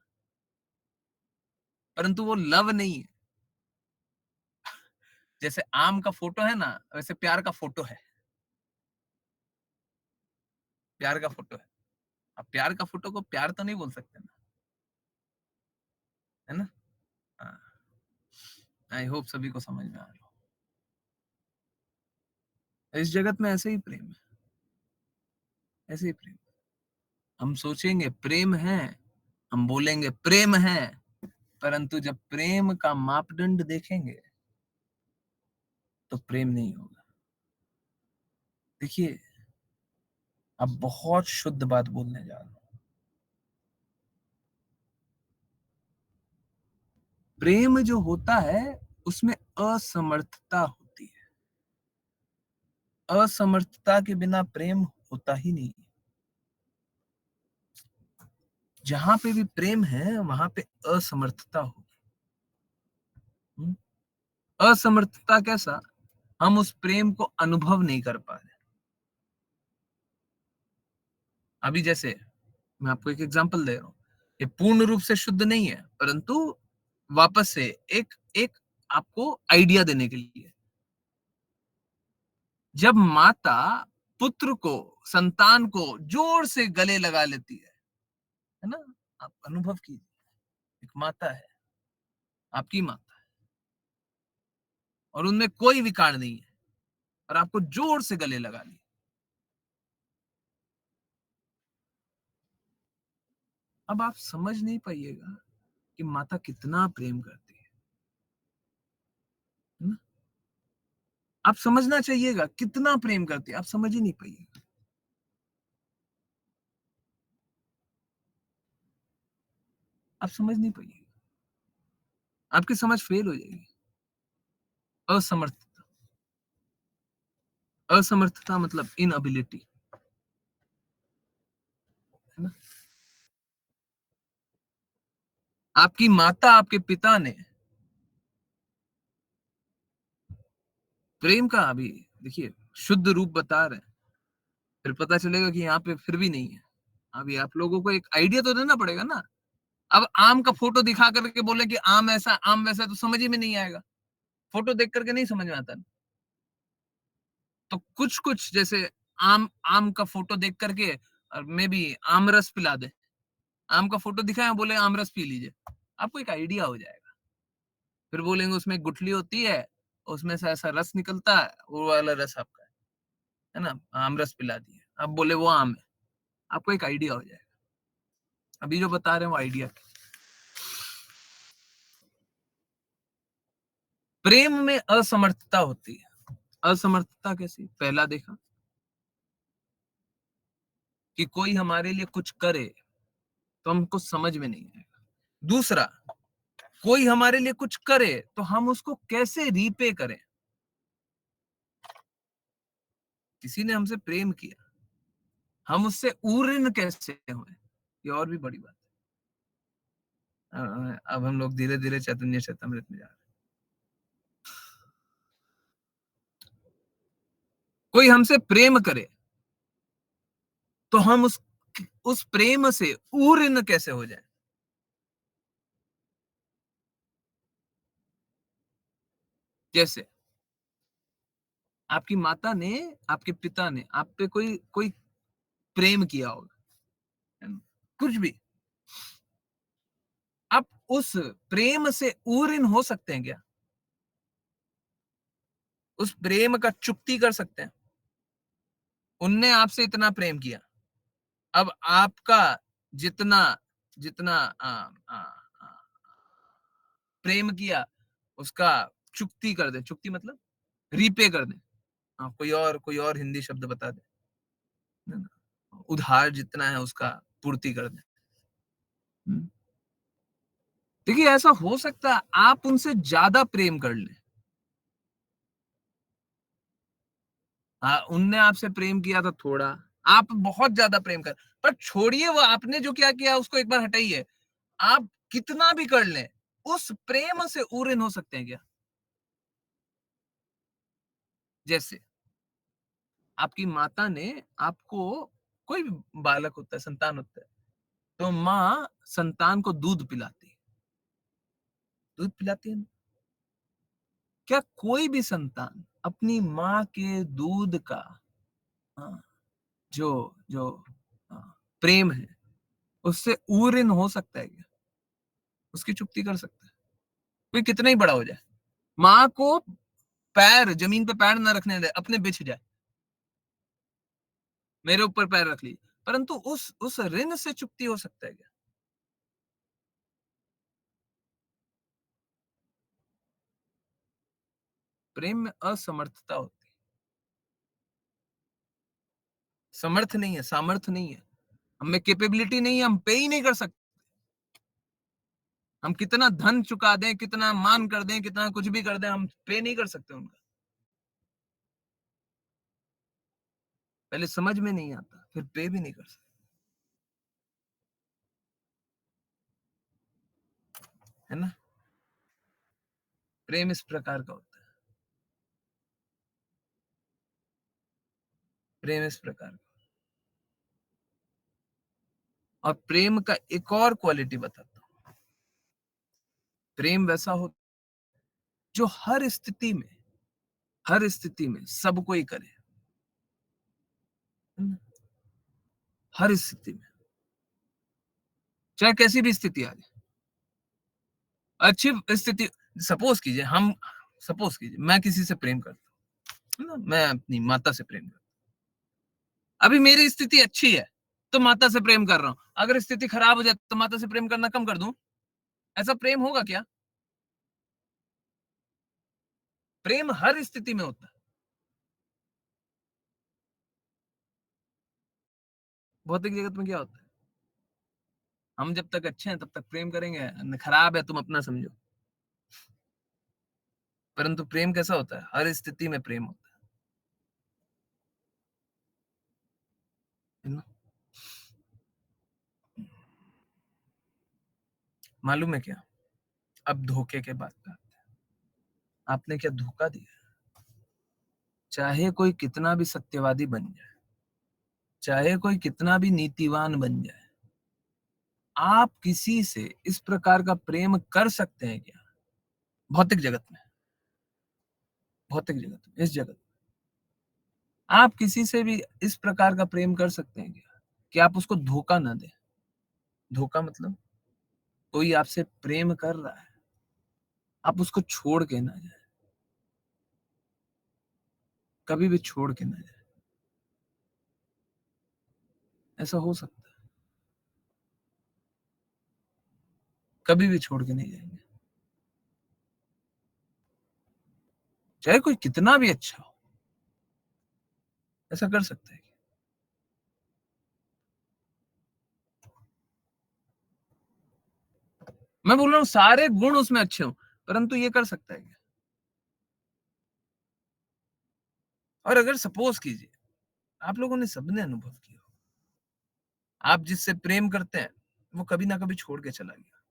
परंतु वो लव नहीं है। जैसे आम का फोटो है ना, वैसे प्यार का फोटो है। प्यार का फोटो है। अब प्यार का फोटो को प्यार तो नहीं बोल सकते ना, है ना? आई होप सभी को समझ में आ रहा हो। इस जगत में ऐसे ही प्रेम है, ऐसे ही प्रेम। हम सोचेंगे प्रेम है, हम बोलेंगे प्रेम है, परंतु जब प्रेम का मापदंड देखेंगे तो प्रेम नहीं होगा। देखिए, अब बहुत शुद्ध बात बोलने जा रहा हूं। प्रेम जो होता है उसमें असमर्थता होती है। असमर्थता के बिना प्रेम होता ही नहीं। जहां पे भी प्रेम है वहां पे असमर्थता होगी। असमर्थता कैसा? हम उस प्रेम को अनुभव नहीं कर पा रहे। अभी जैसे मैं आपको एक एग्जांपल दे रहा हूँ। ये पूर्ण रूप से शुद्ध नहीं है, परंतु वापस से एक एक आपको आइडिया देने के लिए। जब माता पुत्र को, संतान को जोर से गले लगा लेती है ना? आप अनुभव कीजिए, एक माता है, आपकी माता है, और उनमें कोई विकार नहीं है, और आपको जोर से गले लगा ली। अब आप समझ नहीं पाइएगा कि माता कितना प्रेम करती है ना। आप समझना चाहिएगा कितना प्रेम करती है, आप समझ ही नहीं पाइएगा। आप समझ नहीं पाइएगा, आपकी समझ फेल हो जाएगी। असमर्थता, असमर्थता मतलब इनएबिलिटी, है ना। आपकी माता, आपके पिता ने प्रेम का अभी देखिए शुद्ध रूप बता रहे हैं, फिर पता चलेगा कि यहाँ पे फिर भी नहीं है। अभी आप लोगों को एक आइडिया तो देना पड़ेगा ना। अब आम का फोटो दिखा करके बोले कि आम ऐसा आम वैसा, तो समझ ही में नहीं आएगा, फोटो देख करके नहीं समझ में आता। तो कुछ कुछ जैसे आम आम का फोटो देख करके और मे बी आम रस पिला दे, आम का फोटो दिखाए बोले आम रस पी लीजिए, आपको एक आइडिया हो जाएगा। फिर बोलेंगे उसमें गुठली होती है, उसमें से ऐसा रस निकलता है, वो वाला रस आपका है ना, आम रस पिला दिए, अब बोले वो आम है, आपको एक आइडिया हो जाएगा। अभी जो बता रहे हैं वो आइडिया। प्रेम में असमर्थता होती है। असमर्थता कैसी? पहला देखा कि कोई हमारे लिए कुछ करे तो हमको समझ में नहीं आएगा। दूसरा, कोई हमारे लिए कुछ करे तो हम उसको कैसे रीपे करें। किसी ने हमसे प्रेम किया, हम उससे ऊऋण कैसे हुए, ये और भी बड़ी बात है। अब हम लोग धीरे धीरे चैतन्य चैतन्यमृत में जा रहे हैं। कोई हमसे प्रेम करे तो हम उस प्रेम से ऊऋण कैसे हो जाए। जैसे आपकी माता ने, आपके पिता ने आप पे कोई कोई प्रेम किया होगा, है ना? कुछ भी, आप उस प्रेम से ऊऋण हो सकते हैं क्या? उस प्रेम का चुक्ति कर सकते हैं? उनने आपसे इतना प्रेम किया, अब आपका जितना जितना आ, प्रेम किया उसका चुक्ति कर दे। चुक्ति मतलब रीपे कर दे। हाँ, कोई और हिंदी शब्द बता दे, है ना? उधार जितना है उसका पूर्ति कर दे। देखिए ऐसा हो सकता है आप उनसे ज्यादा प्रेम कर लें। हाँ, उनने आपसे प्रेम किया था थोड़ा, आप बहुत ज्यादा प्रेम कर, पर छोड़िए वो आपने जो क्या किया उसको एक बार हटाइए। आप कितना भी कर लें, उस प्रेम से ऊऋण हो सकते हैं क्या? जैसे आपकी माता ने आपको, कोई भी बालक होता है, संतान होता है, तो माँ संतान को दूध पिलाती है, दूध पिलाती है ना? क्या कोई भी संतान अपनी माँ के दूध का, हाँ, जो जो हाँ, प्रेम है उससे ऊऋण हो सकता है क्या? उसकी चुक्ति कर सकता है कोई कितना ही बड़ा हो जाए। माँ को पैर जमीन पे पैर ना रखने दे, अपने बिछ जाए, मेरे ऊपर पैर रख लीजिए, परंतु उस ऋण से चुक्ति हो सकता है क्या? प्रेम में असमर्थता होती है। समर्थ नहीं है, सामर्थ्य नहीं है, हमें कैपेबिलिटी नहीं है, हम पे ही नहीं कर सकते। हम कितना धन चुका दें, कितना मान कर दें, कितना कुछ भी कर दें, हम पे नहीं कर सकते उनका। पहले समझ में नहीं आता, फिर पे भी नहीं कर सकते, है ना। प्रेम इस प्रकार का होता है, प्रेम इस प्रकार का। और प्रेम का एक और क्वालिटी बताता हूं। प्रेम वैसा हो जो हर स्थिति में सब कोई करे, है ना? हर स्थिति में, चाहे कैसी भी स्थिति आ जाए, अच्छी स्थिति, सपोज कीजिए हम, सपोज कीजिए मैं किसी से प्रेम करता हूँ, है ना, मैं अपनी माता से प्रेम करता हूँ, अभी मेरी स्थिति अच्छी है तो माता से प्रेम कर रहा हूँ, अगर स्थिति खराब हो जाए तो माता से प्रेम करना कम कर दूं, ऐसा प्रेम होगा क्या? प्रेम हर स्थिति में होता है। भौतिक जगत में क्या होता है? हम जब तक अच्छे हैं तब तक प्रेम करेंगे, खराब है तुम अपना समझो। परंतु प्रेम कैसा होता है? हर स्थिति में प्रेम होता है ना? मालूम है क्या? अब धोखे के बात पे आते हैं। आपने क्या धोखा दिया? चाहे कोई कितना भी सत्यवादी बन जाए, चाहे कोई कितना भी नीतिवान बन जाए, आप किसी से इस प्रकार का प्रेम कर सकते हैं क्या? भौतिक जगत में, भौतिक जगत में, इस जगत में आप किसी से भी इस प्रकार का प्रेम कर सकते हैं क्या कि आप उसको धोखा ना दें? धोखा मतलब कोई आपसे प्रेम कर रहा है, आप उसको छोड़ के ना जाए, कभी भी छोड़ के ना जाए। ऐसा हो सकता है? कभी भी छोड़ के नहीं जाएंगे, चाहे कोई कितना भी अच्छा हो। ऐसा कर सकते हैं? मैं बोल रहा हूँ सारे गुण उसमें अच्छे हो, परंतु ये कर सकता है क्या? और अगर सपोज कीजिए आप लोगों ने सबने अनुभव किया, आप जिससे प्रेम करते हैं वो कभी ना कभी छोड़ के चला गया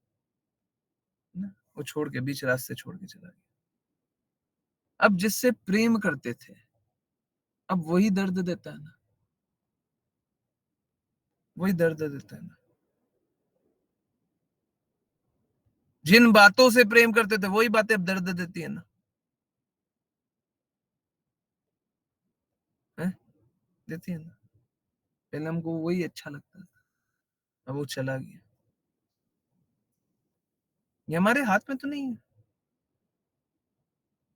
ना, वो छोड़ के बीच रास्ते छोड़ के चला गया। अब जिससे प्रेम करते थे, अब वही दर्द देता है ना, वही दर्द देता है ना। जिन बातों से प्रेम करते थे वही बातें अब दर्द देती है ना, है? देती है ना। पहले हमको वही अच्छा लगता था, अब वो चला गया। ये हमारे हाथ में तो नहीं है,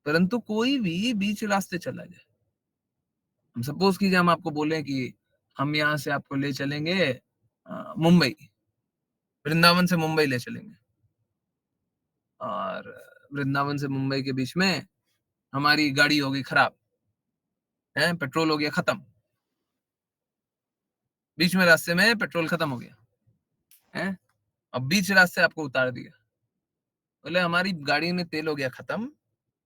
परंतु कोई भी बीच रास्ते चला जाए। हम सपोज कीजिए हम आपको बोले कि हम यहाँ से आपको ले चलेंगे मुंबई, वृंदावन से मुंबई ले चलेंगे, और वृंदावन से मुंबई के बीच में हमारी गाड़ी हो गई खराब, है, पेट्रोल हो गया खत्म, बीच में रास्ते में पेट्रोल खत्म हो गया, है, अब बीच रास्ते आपको उतार दिया। बोले हमारी गाड़ी में तेल हो गया खत्म,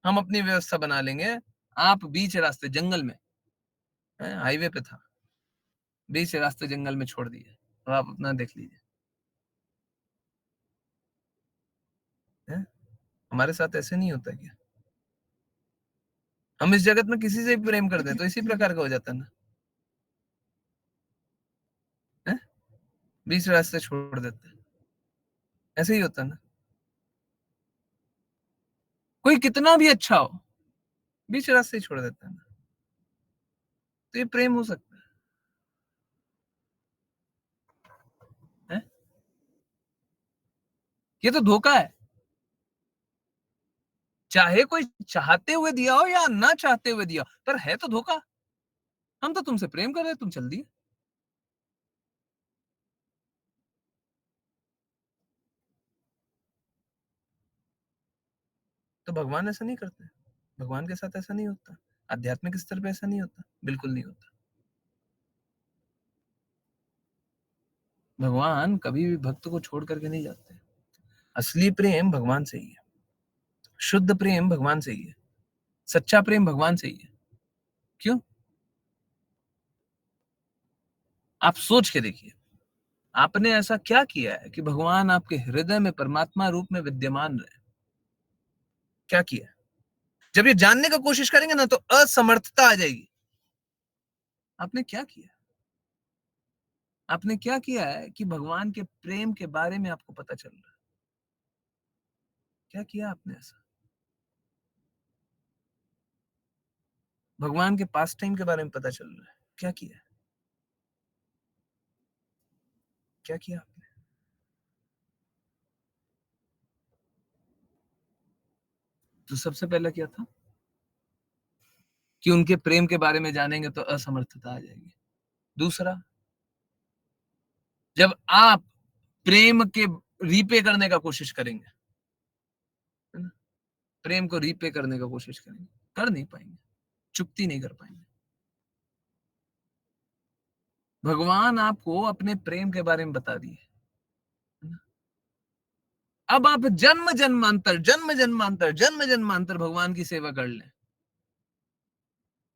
हम अपनी व्यवस्था बना लेंगे, आप बीच रास्ते जंगल में, है, हाईवे पे था, बीच रास्ते जंगल में छोड़ दिए, तो आप अपना देख लीजिए। है? हमारे साथ ऐसे नहीं होता क्या? हम इस जगत में किसी से भी प्रेम करते हैं तो इसी प्रकार का हो जाता है ना, है? बीच रास्ते छोड़ देते हैं, ऐसे ही होता है ना। कोई कितना भी अच्छा हो, बीच रास्ते ही छोड़ देता है ना, तो ये प्रेम हो सकता है? ये तो धोखा है। चाहे कोई चाहते हुए दिया हो या ना चाहते हुए दिया, पर है तो धोखा। हम तो तुमसे प्रेम कर रहे हैं, तुम चल दिए। तो भगवान ऐसा नहीं करते, भगवान के साथ ऐसा नहीं होता, आध्यात्मिक स्तर पे ऐसा नहीं होता, बिल्कुल नहीं होता। भगवान कभी भी भक्त को छोड़ करके नहीं जाते। असली प्रेम भगवान से ही है, शुद्ध प्रेम भगवान से ही है, सच्चा प्रेम भगवान से ही है। क्यों? आप सोच के देखिए, आपने ऐसा क्या किया है कि भगवान आपके हृदय में परमात्मा रूप में विद्यमान रहे? क्या किया? जब ये जानने का कोशिश करेंगे ना तो असमर्थता आ जाएगी। आपने क्या किया? आपने क्या किया है कि भगवान के प्रेम के बारे में आपको पता चल रहा है? क्या किया आपने ऐसा? भगवान के पास टाइम के बारे में पता चल रहा है? क्या किया? क्या किया आपने? तो सबसे पहला क्या था कि उनके प्रेम के बारे में जानेंगे तो असमर्थता आ जाएगी। दूसरा, जब आप प्रेम के रीपे करने का कोशिश करेंगे, है ना? प्रेम को रीपे करने का कोशिश करेंगे, कर नहीं पाएंगे, चुकती नहीं कर पाएंगे। भगवान आपको अपने प्रेम के बारे में बता दिए, है ना? अब आप जन्म जन्मांतर जन्म जन्मांतर जन्म जन्मांतर भगवान की सेवा कर लें,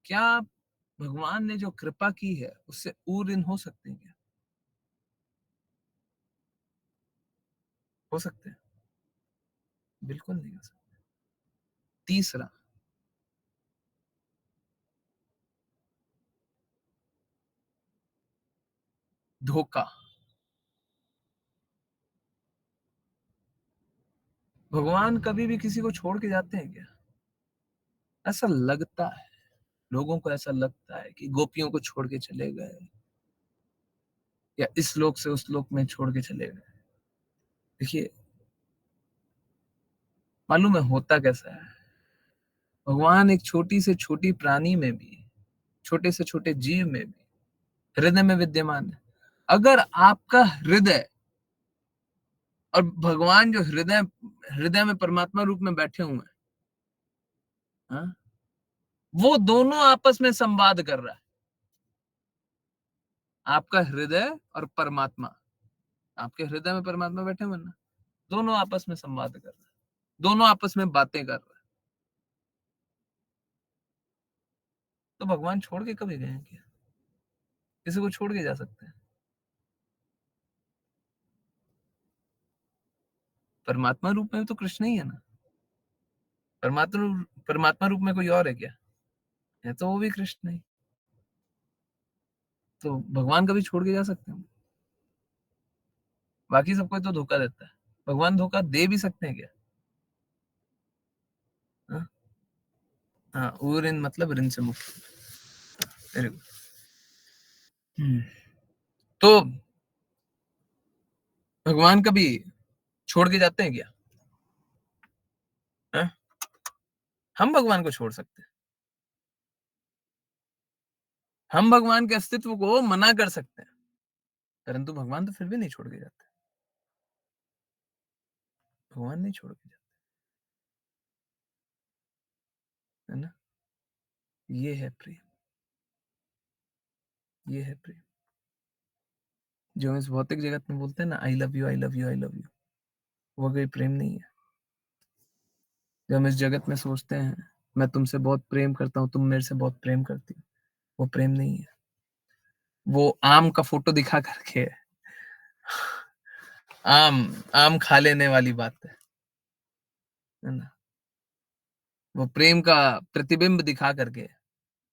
क्या आप भगवान ने जो कृपा की है उससे ऊऋण हो सकते हैं क्या? हो सकते हैं? बिल्कुल नहीं हो सकते। तीसरा, धोखा। भगवान कभी भी किसी को छोड़ के जाते हैं क्या? ऐसा लगता है, लोगों को ऐसा लगता है कि गोपियों को छोड़ के चले गए, या इस लोक से उस लोक में छोड़ के चले गए। देखिए, मालूम है होता कैसा है? भगवान एक छोटी से छोटी प्राणी में भी, छोटे से छोटे जीव में भी हृदय में विद्यमान है। अगर आपका हृदय और भगवान जो हृदय हृदय में परमात्मा रूप में बैठे हुए हैं, हाँ, वो दोनों आपस में संवाद कर रहा है। आपका हृदय और परमात्मा, आपके हृदय में परमात्मा बैठे हुए ना, दोनों आपस में संवाद कर रहे हैं, दोनों आपस में बातें कर रहे हैं। तो भगवान छोड़ के कभी गए हैं क्या? किसी को छोड़ के जा सकते हैं? परमात्मा रूप में तो कृष्ण ही है ना। परमात्मा रूप में कोई और है क्या? है तो वो भी कृष्ण ही। तो भगवान कभी छोड़ के जा सकते हैं? बाकी सबको तो धोखा देता है, भगवान धोखा दे भी सकते हैं क्या? हाँ, हाँ, वो ऋण मतलब ऋण से मुक्त। Very good. तो भगवान कभी छोड़ के जाते हैं क्या? हाँ? हम भगवान को छोड़ सकते हैं, हम भगवान के अस्तित्व को मना कर सकते हैं, परंतु भगवान तो फिर भी नहीं छोड़ के जाते। भगवान नहीं छोड़ के जाते, है ना? ये है प्रेम, ये है प्रेम। जो हम इस भौतिक जगत में बोलते हैं ना, I love you I love you I love you, वो कोई प्रेम नहीं है। जो हम इस जगत में सोचते हैं, मैं तुमसे बहुत प्रेम करता हूँ, तुम मेरे से बहुत प्रेम करती हो, वो प्रेम नहीं है। वो आम का फोटो दिखा करके आम आम खा लेने वाली बात है ना? वो प्रेम का प्रतिबिंब दिखा करके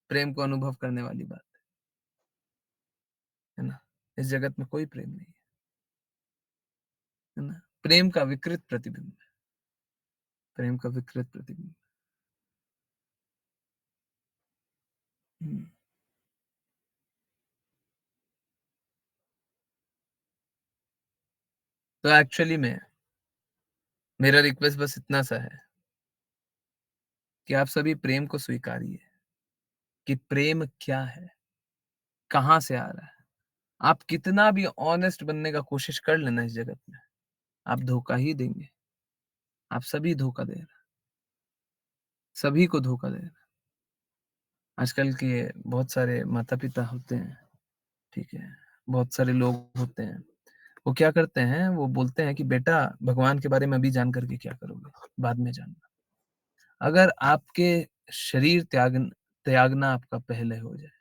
प्रेम को अनुभव करने वाली बात है ना? इस जगत में कोई प्रेम नहीं है ना? प्रेम का विकृत प्रतिबिंब है, प्रेम का विकृत प्रतिबिंब। हम्म। तो एक्चुअली में मेरा रिक्वेस्ट बस इतना सा है कि आप सभी प्रेम को स्वीकारिए, कि प्रेम क्या है, कहाँ से आ रहा है। आप कितना भी ऑनेस्ट बनने का कोशिश कर लेना इस जगत में, आप धोखा ही देंगे। आप सभी धोखा दे रहे हैं, सभी को धोखा दे रहे हैं। आजकल के बहुत सारे माता पिता होते हैं, ठीक है, बहुत सारे लोग होते हैं, वो क्या करते हैं, वो बोलते हैं कि बेटा भगवान के बारे में अभी जान करके क्या करोगे, बाद में जानना। अगर आपके शरीर त्यागना आपका पहले हो जाए,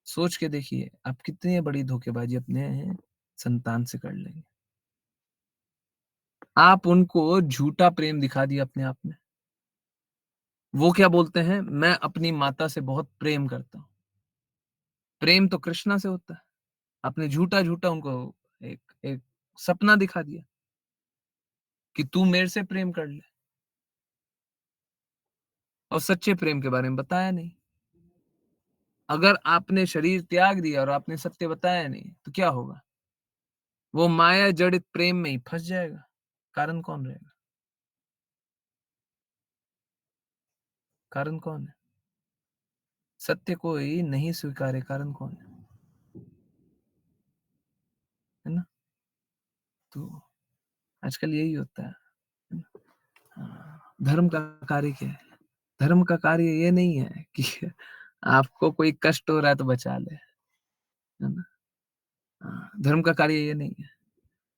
सोच के देखिए आप कितनी बड़ी धोखेबाजी अपने संतान से कर लेंगे। आप उनको झूठा प्रेम दिखा दिया अपने आप में। वो क्या बोलते हैं, मैं अपनी माता से बहुत प्रेम करता हूँ। प्रेम तो कृष्णा से होता है। आपने झूठा झूठा उनको एक एक सपना दिखा दिया कि तू मेरे से प्रेम कर ले, और सच्चे प्रेम के बारे में बताया नहीं। अगर आपने शरीर त्याग दिया और आपने सत्य बताया नहीं तो क्या होगा? वो माया जड़ित प्रेम में ही फंस जाएगा। कारण कौन रहेगा? कारण कौन है? सत्य कोई नहीं स्वीकारे, कारण कौन है ना? तो आजकल यही होता है ना? हाँ, धर्म का कार्य क्या है? धर्म का कार्य ये नहीं है कि आपको कोई कष्ट हो रहा है तो बचा ले, है ना? हाँ, धर्म का कार्य ये नहीं है।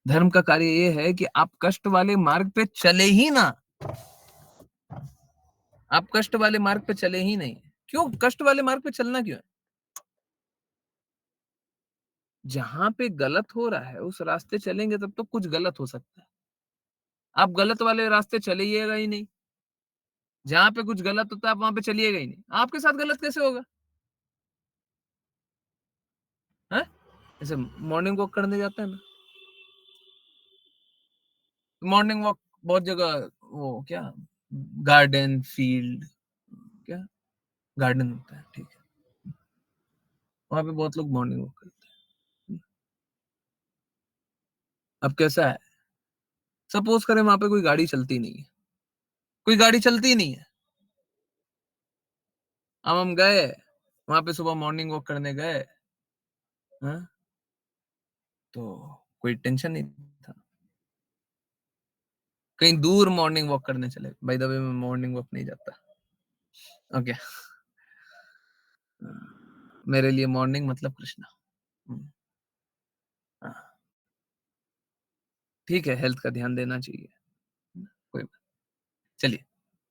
धर्म का कार्य ये है कि आप कष्ट वाले मार्ग पे चले ही ना। आप कष्ट वाले मार्ग पे चले ही नहीं। क्यों कष्ट वाले मार्ग पे चलना क्यों है? जहां पे गलत हो रहा है उस रास्ते चलेंगे तब तो कुछ गलत हो सकता है। आप गलत वाले रास्ते चलिएगा ही नहीं। जहां पे कुछ गलत होता है आप वहां पे चलिएगा ही नहीं। आपके साथ गलत कैसे होगा? है? जैसे मॉर्निंग वॉक करने जाते हैं ना, मॉर्निंग वॉक बहुत जगह वो क्या गार्डन फील्ड क्या गार्डन होता है, ठीक है, वहां पे बहुत लोग मॉर्निंग वॉक करते हैं। अब कैसा है, सपोज करें वहां पे कोई गाड़ी चलती नहीं है, कोई गाड़ी चलती ही नहीं है। अब हम गए वहां पे सुबह मॉर्निंग वॉक करने गए, हाँ, तो कोई टेंशन नहीं था। कहीं दूर मॉर्निंग वॉक करने चले, बाय द वे मैं मॉर्निंग वॉक नहीं जाता, ओके। मेरे लिए मॉर्निंग मतलब कृष्णा। हम्म, हाँ, ठीक है, हेल्थ का ध्यान देना चाहिए, कोई बात। चलिए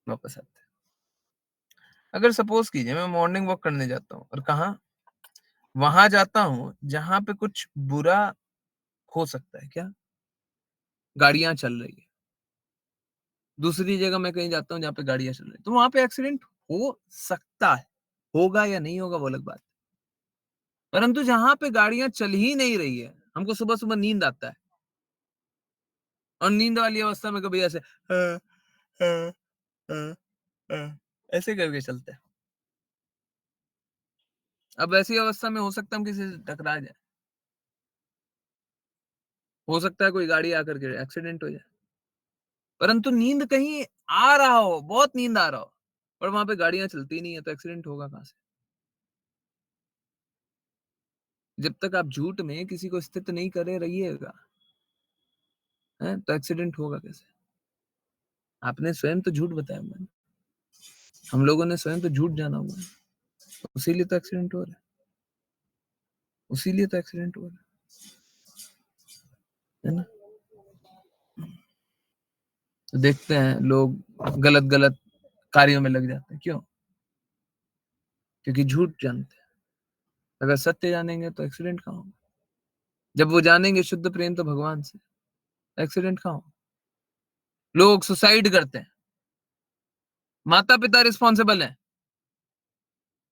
वापस आते हैं। अगर सपोज कीजिए मैं मॉर्निंग वॉक करने जाता हूँ और कहाँ वहां जाता हूँ जहां पे कुछ बुरा हो सकता है, क्या गाड़ियां चल रही है। दूसरी जगह मैं कहीं जाता हूँ जहाँ पे गाड़ियां चल रही है तो वहां पे एक्सीडेंट हो सकता है, होगा या नहीं होगा वो अलग बात है। परंतु जहां पे गाड़ियां चल ही नहीं रही है, हमको सुबह सुबह नींद आता है और नींद वाली अवस्था में कभी ऐसे "हाँ, हाँ, हाँ", ऐसे करके चलते हैं। अब ऐसी अवस्था में हो सकता है हम किसी से टकरा जाए, हो सकता है कोई गाड़ी आकर के एक्सीडेंट हो जाए। परंतु नींद कहीं आ रहा हो, बहुत नींद आ रहा हो, पर वहां पे गाड़ियां चलती नहीं है तो एक्सीडेंट होगा कहां से? जब तक आप झूठ में किसी को स्थित नहीं करे रहिएगा, हैं, तो एक्सीडेंट होगा कैसे? आपने स्वयं तो झूठ बताया हुआ है, हम लोगों ने स्वयं तो झूठ जाना हुआ है, उसीलिए तो एक्सीडेंट हो रहा है, उसीलिए तो एक्सीडेंट हो रहा है ना? तो देखते हैं लोग गलत गलत कार्यों में लग जाते हैं, क्यों? क्योंकि झूठ जानते हैं। अगर सत्य जानेंगे तो एक्सीडेंट कहाँ होगा? जब वो जानेंगे शुद्ध प्रेम तो भगवान से, एक्सीडेंट कहाँ होगा? लोग सुसाइड करते हैं, माता पिता रिस्पॉन्सिबल है।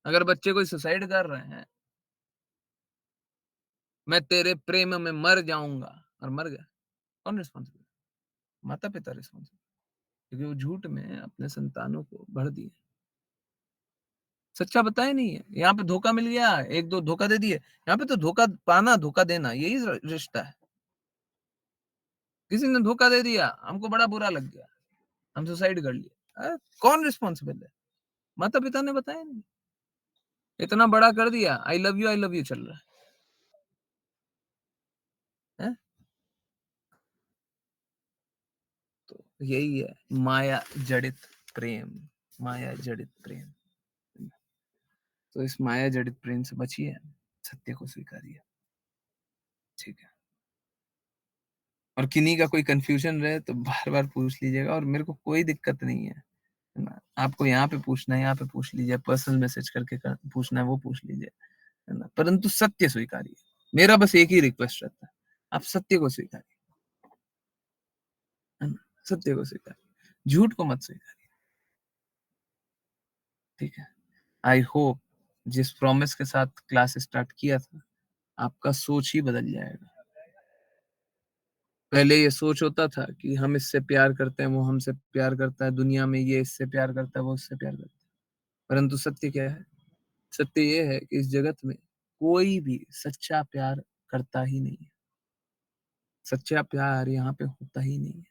अगर बच्चे कोई सुसाइड कर रहे हैं, मैं तेरे प्रेम में मर जाऊंगा, और मर गया, कौन रिस्पॉन्सिबल? माता पिता रिस्पॉन्सिबल, क्योंकि वो झूठ में अपने संतानों को भर दिए, सच्चा बताया नहीं है। यहाँ पे धोखा मिल गया, एक दो धोखा दे दिए, यहाँ पे तो धोखा पाना धोखा देना यही रिश्ता है। किसी ने धोखा दे दिया, हमको बड़ा बुरा लग गया, हम सुसाइड कर लिया, कौन रिस्पॉन्सिबल है? माता पिता ने बताया नहीं, इतना बड़ा कर दिया, आई लव यू चल रहा है। तो यही है माया जड़ित प्रेम, माया जड़ित प्रेम। तो इस माया जड़ित प्रेम से बचिए, सत्य को स्वीकारिए, ठीक है? और किन्हीं का कोई कंफ्यूजन रहे तो बार बार पूछ लीजिएगा, और मेरे को कोई दिक्कत नहीं है ना? आपको यहाँ पे पूछना है यहाँ पे पूछ लीजिए, पर्सनल मैसेज करके पूछना है वो पूछ लीजिए, है ना? परंतु सत्य स्वीकारिए। मेरा बस एक ही रिक्वेस्ट रहता है, आप सत्य को स्वीकारिए, है ना? सत्य को स्वीकारिए, झूठ को मत स्वीकारिए, ठीक है? आई होप जिस प्रॉमिस के साथ क्लास स्टार्ट किया था, आपका सोच ही बदल जाएगा। पहले ये सोच होता था कि हम इससे प्यार करते हैं, वो हमसे प्यार करता है, दुनिया में ये इससे प्यार करता है, वो उससे प्यार करता है। परंतु सत्य क्या है? सत्य ये है कि इस जगत में कोई भी सच्चा प्यार करता ही नहीं है। सच्चा प्यार यहाँ पे होता ही नहीं है।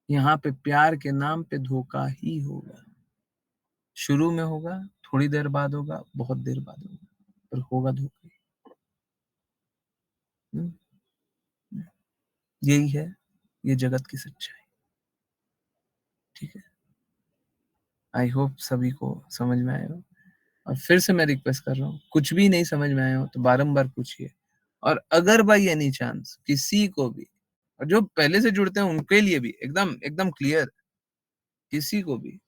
यहाँ पे प्यार के नाम पे धोखा ही होगा। शुरू में होगा, थोड़ी देर बाद होगा, बहुत देर बाद होगा, पर होगा धोखा ही। हम्म, यही है ये जगत की सच्चाई, ठीक है? आई होप सभी को समझ में आया हो। और फिर से मैं रिक्वेस्ट कर रहा हूँ, कुछ भी नहीं समझ में आया हो तो बारंबार पूछिए। और अगर बाई एनी चांस किसी को भी, और जो पहले से जुड़ते हैं उनके लिए भी एकदम एकदम क्लियर, किसी को भी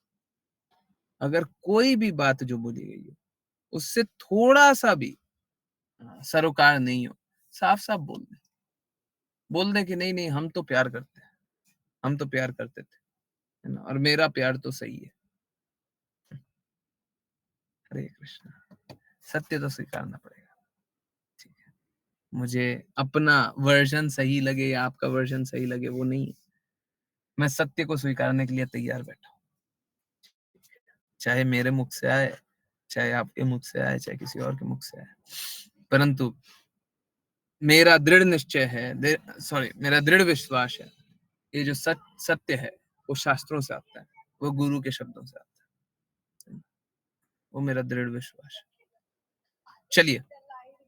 अगर कोई भी बात जो बोली गई हो उससे थोड़ा सा भी सरोकार नहीं हो, साफ साफ बोल दे कि नहीं नहीं, हम तो प्यार करते हैं, हम तो प्यार करते थे, है ना, और मेरा प्यार तो सही है। हरे कृष्णा। सत्य तो स्वीकारना पड़ेगा। ठीक है, मुझे अपना वर्जन सही लगे या आपका वर्जन सही लगे वो नहीं है, मैं सत्य को स्वीकारने के लिए तैयार बैठा हूँ, चाहे मेरे मुख से आए, चाहे आपके मुख से आए, चाहे किसी और के मुख से आए। परंतु मेरा दृढ़ निश्चय है, सॉरी, मेरा दृढ़ विश्वास है, ये जो सत्य है वो शास्त्रों से आता है, वो गुरु के शब्दों से आता है, वो मेरा दृढ़ विश्वास है। चलिए,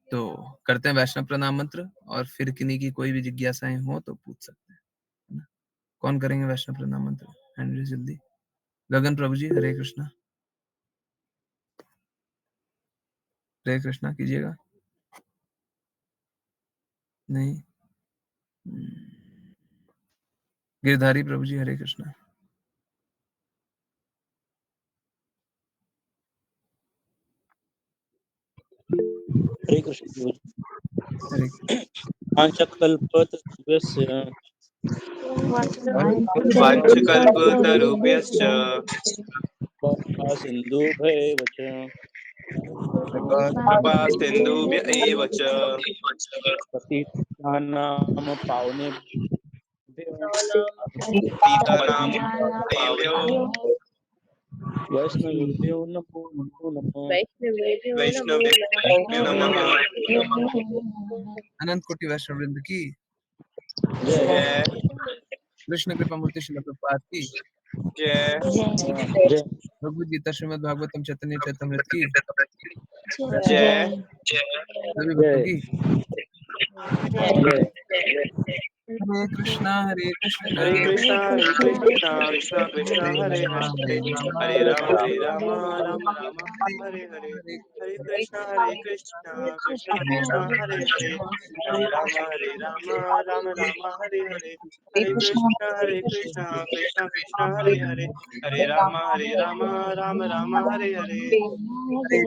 तो करते हैं वैष्णव प्रणाम मंत्र, और फिर किन्हीं की कोई भी जिज्ञासाएं हो तो पूछ सकते हैं, है ना। कौन करेंगे वैष्णव प्रणाम मंत्र? हैंड रेज जल्दी। गगन प्रभु जी, हरे कृष्णा। हरे कृष्णा कीजिएगा। नहीं। गिरधारी प्रभु जी, हरे कृष्णा। हरे कृष्ण। हरे वाञ्छकल्पतरुभ्यश्च वाञ्छकल्पतरुभ्यश्च सिन्धुभ्येव च कृपा सिन्धुभ्य एव च पतितानां पावनेभ्यो पतितानां पावनेभ्यो वैष्णवेभ्यो नमो नमः। वैष्णवेभ्यो नमः। अनंत कोटि वैष्णव वृंद की जय जय कृष्ण कृपा मूर्ति शिला प्रपात की जय जय भगवद गीता श्रीमद् भागवतम चैतन्य चैतन्य की जय सभी भक्तों जय की जय। हरे कृष्णा हरे कृष्णा हरे कृष्णा कृष्णा कृष्णा हरे हरे राम हरे हरे राम राम राम हरे हरे हरे कृष्णा कृष्णा कृष्णा हरे हरे हरे राम राम राम हरे हरे हरे कृष्णा कृष्णा कृष्णा हरे राम राम राम हरे हरे हरे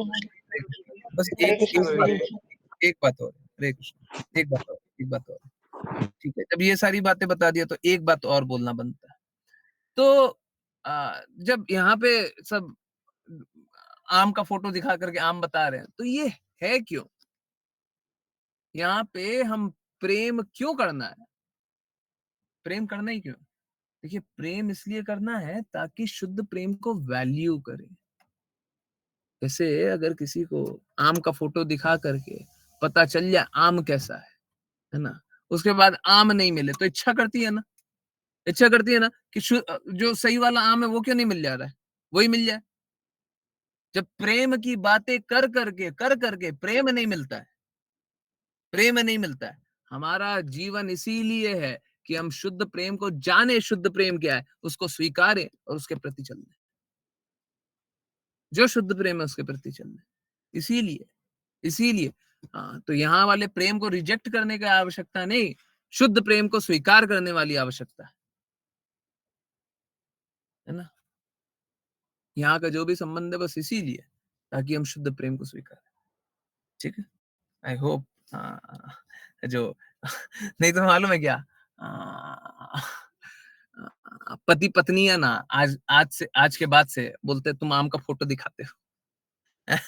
कृष्ण। बस हरे कृष्ण एक बात गुरुजी। और, एक बात और, हरे कृष्ण, एक बात और। ठीक है, जब ये सारी बातें बता दिया तो एक बात और बोलना बनता है। तो जब यहाँ पे सब आम का फोटो दिखा करके आम बता रहे हैं, तो ये है क्यों? यहाँ पे हम प्रेम क्यों करना है? प्रेम करना ही क्यों? देखिए, प्रेम इसलिए करना है ताकि शुद्ध प्रेम को वैल्यू करें। जैसे अगर किसी को आम का फोटो दिखा करके पता चल जाए आम कैसा है ना, उसके बाद आम नहीं मिले तो इच्छा करती है ना, इच्छा करती है ना कि जो सही वाला आम है वो क्यों नहीं मिल जा रहा है, वही मिल जाए। जब प्रेम की बातें कर करके प्रेम नहीं मिलता है, प्रेम नहीं मिलता है। हमारा जीवन इसीलिए है कि हम शुद्ध प्रेम को जाने, शुद्ध प्रेम क्या है उसको स्वीकारें और उसके प्रति चलने, जो शुद्ध प्रेम है उसके प्रति चलने। इसीलिए इसीलिए हाँ, तो यहाँ वाले प्रेम को रिजेक्ट करने की आवश्यकता नहीं, शुद्ध प्रेम को स्वीकार करने वाली आवश्यकता है ना। यहाँ का जो भी संबंध है बस इसीलिए ताकि हम शुद्ध प्रेम को स्वीकार, ठीक है। आई होप जो नहीं तो मालूम है क्या, पति पत्नी है ना, आज के बाद से बोलते तुम आम का फोटो दिखाते हो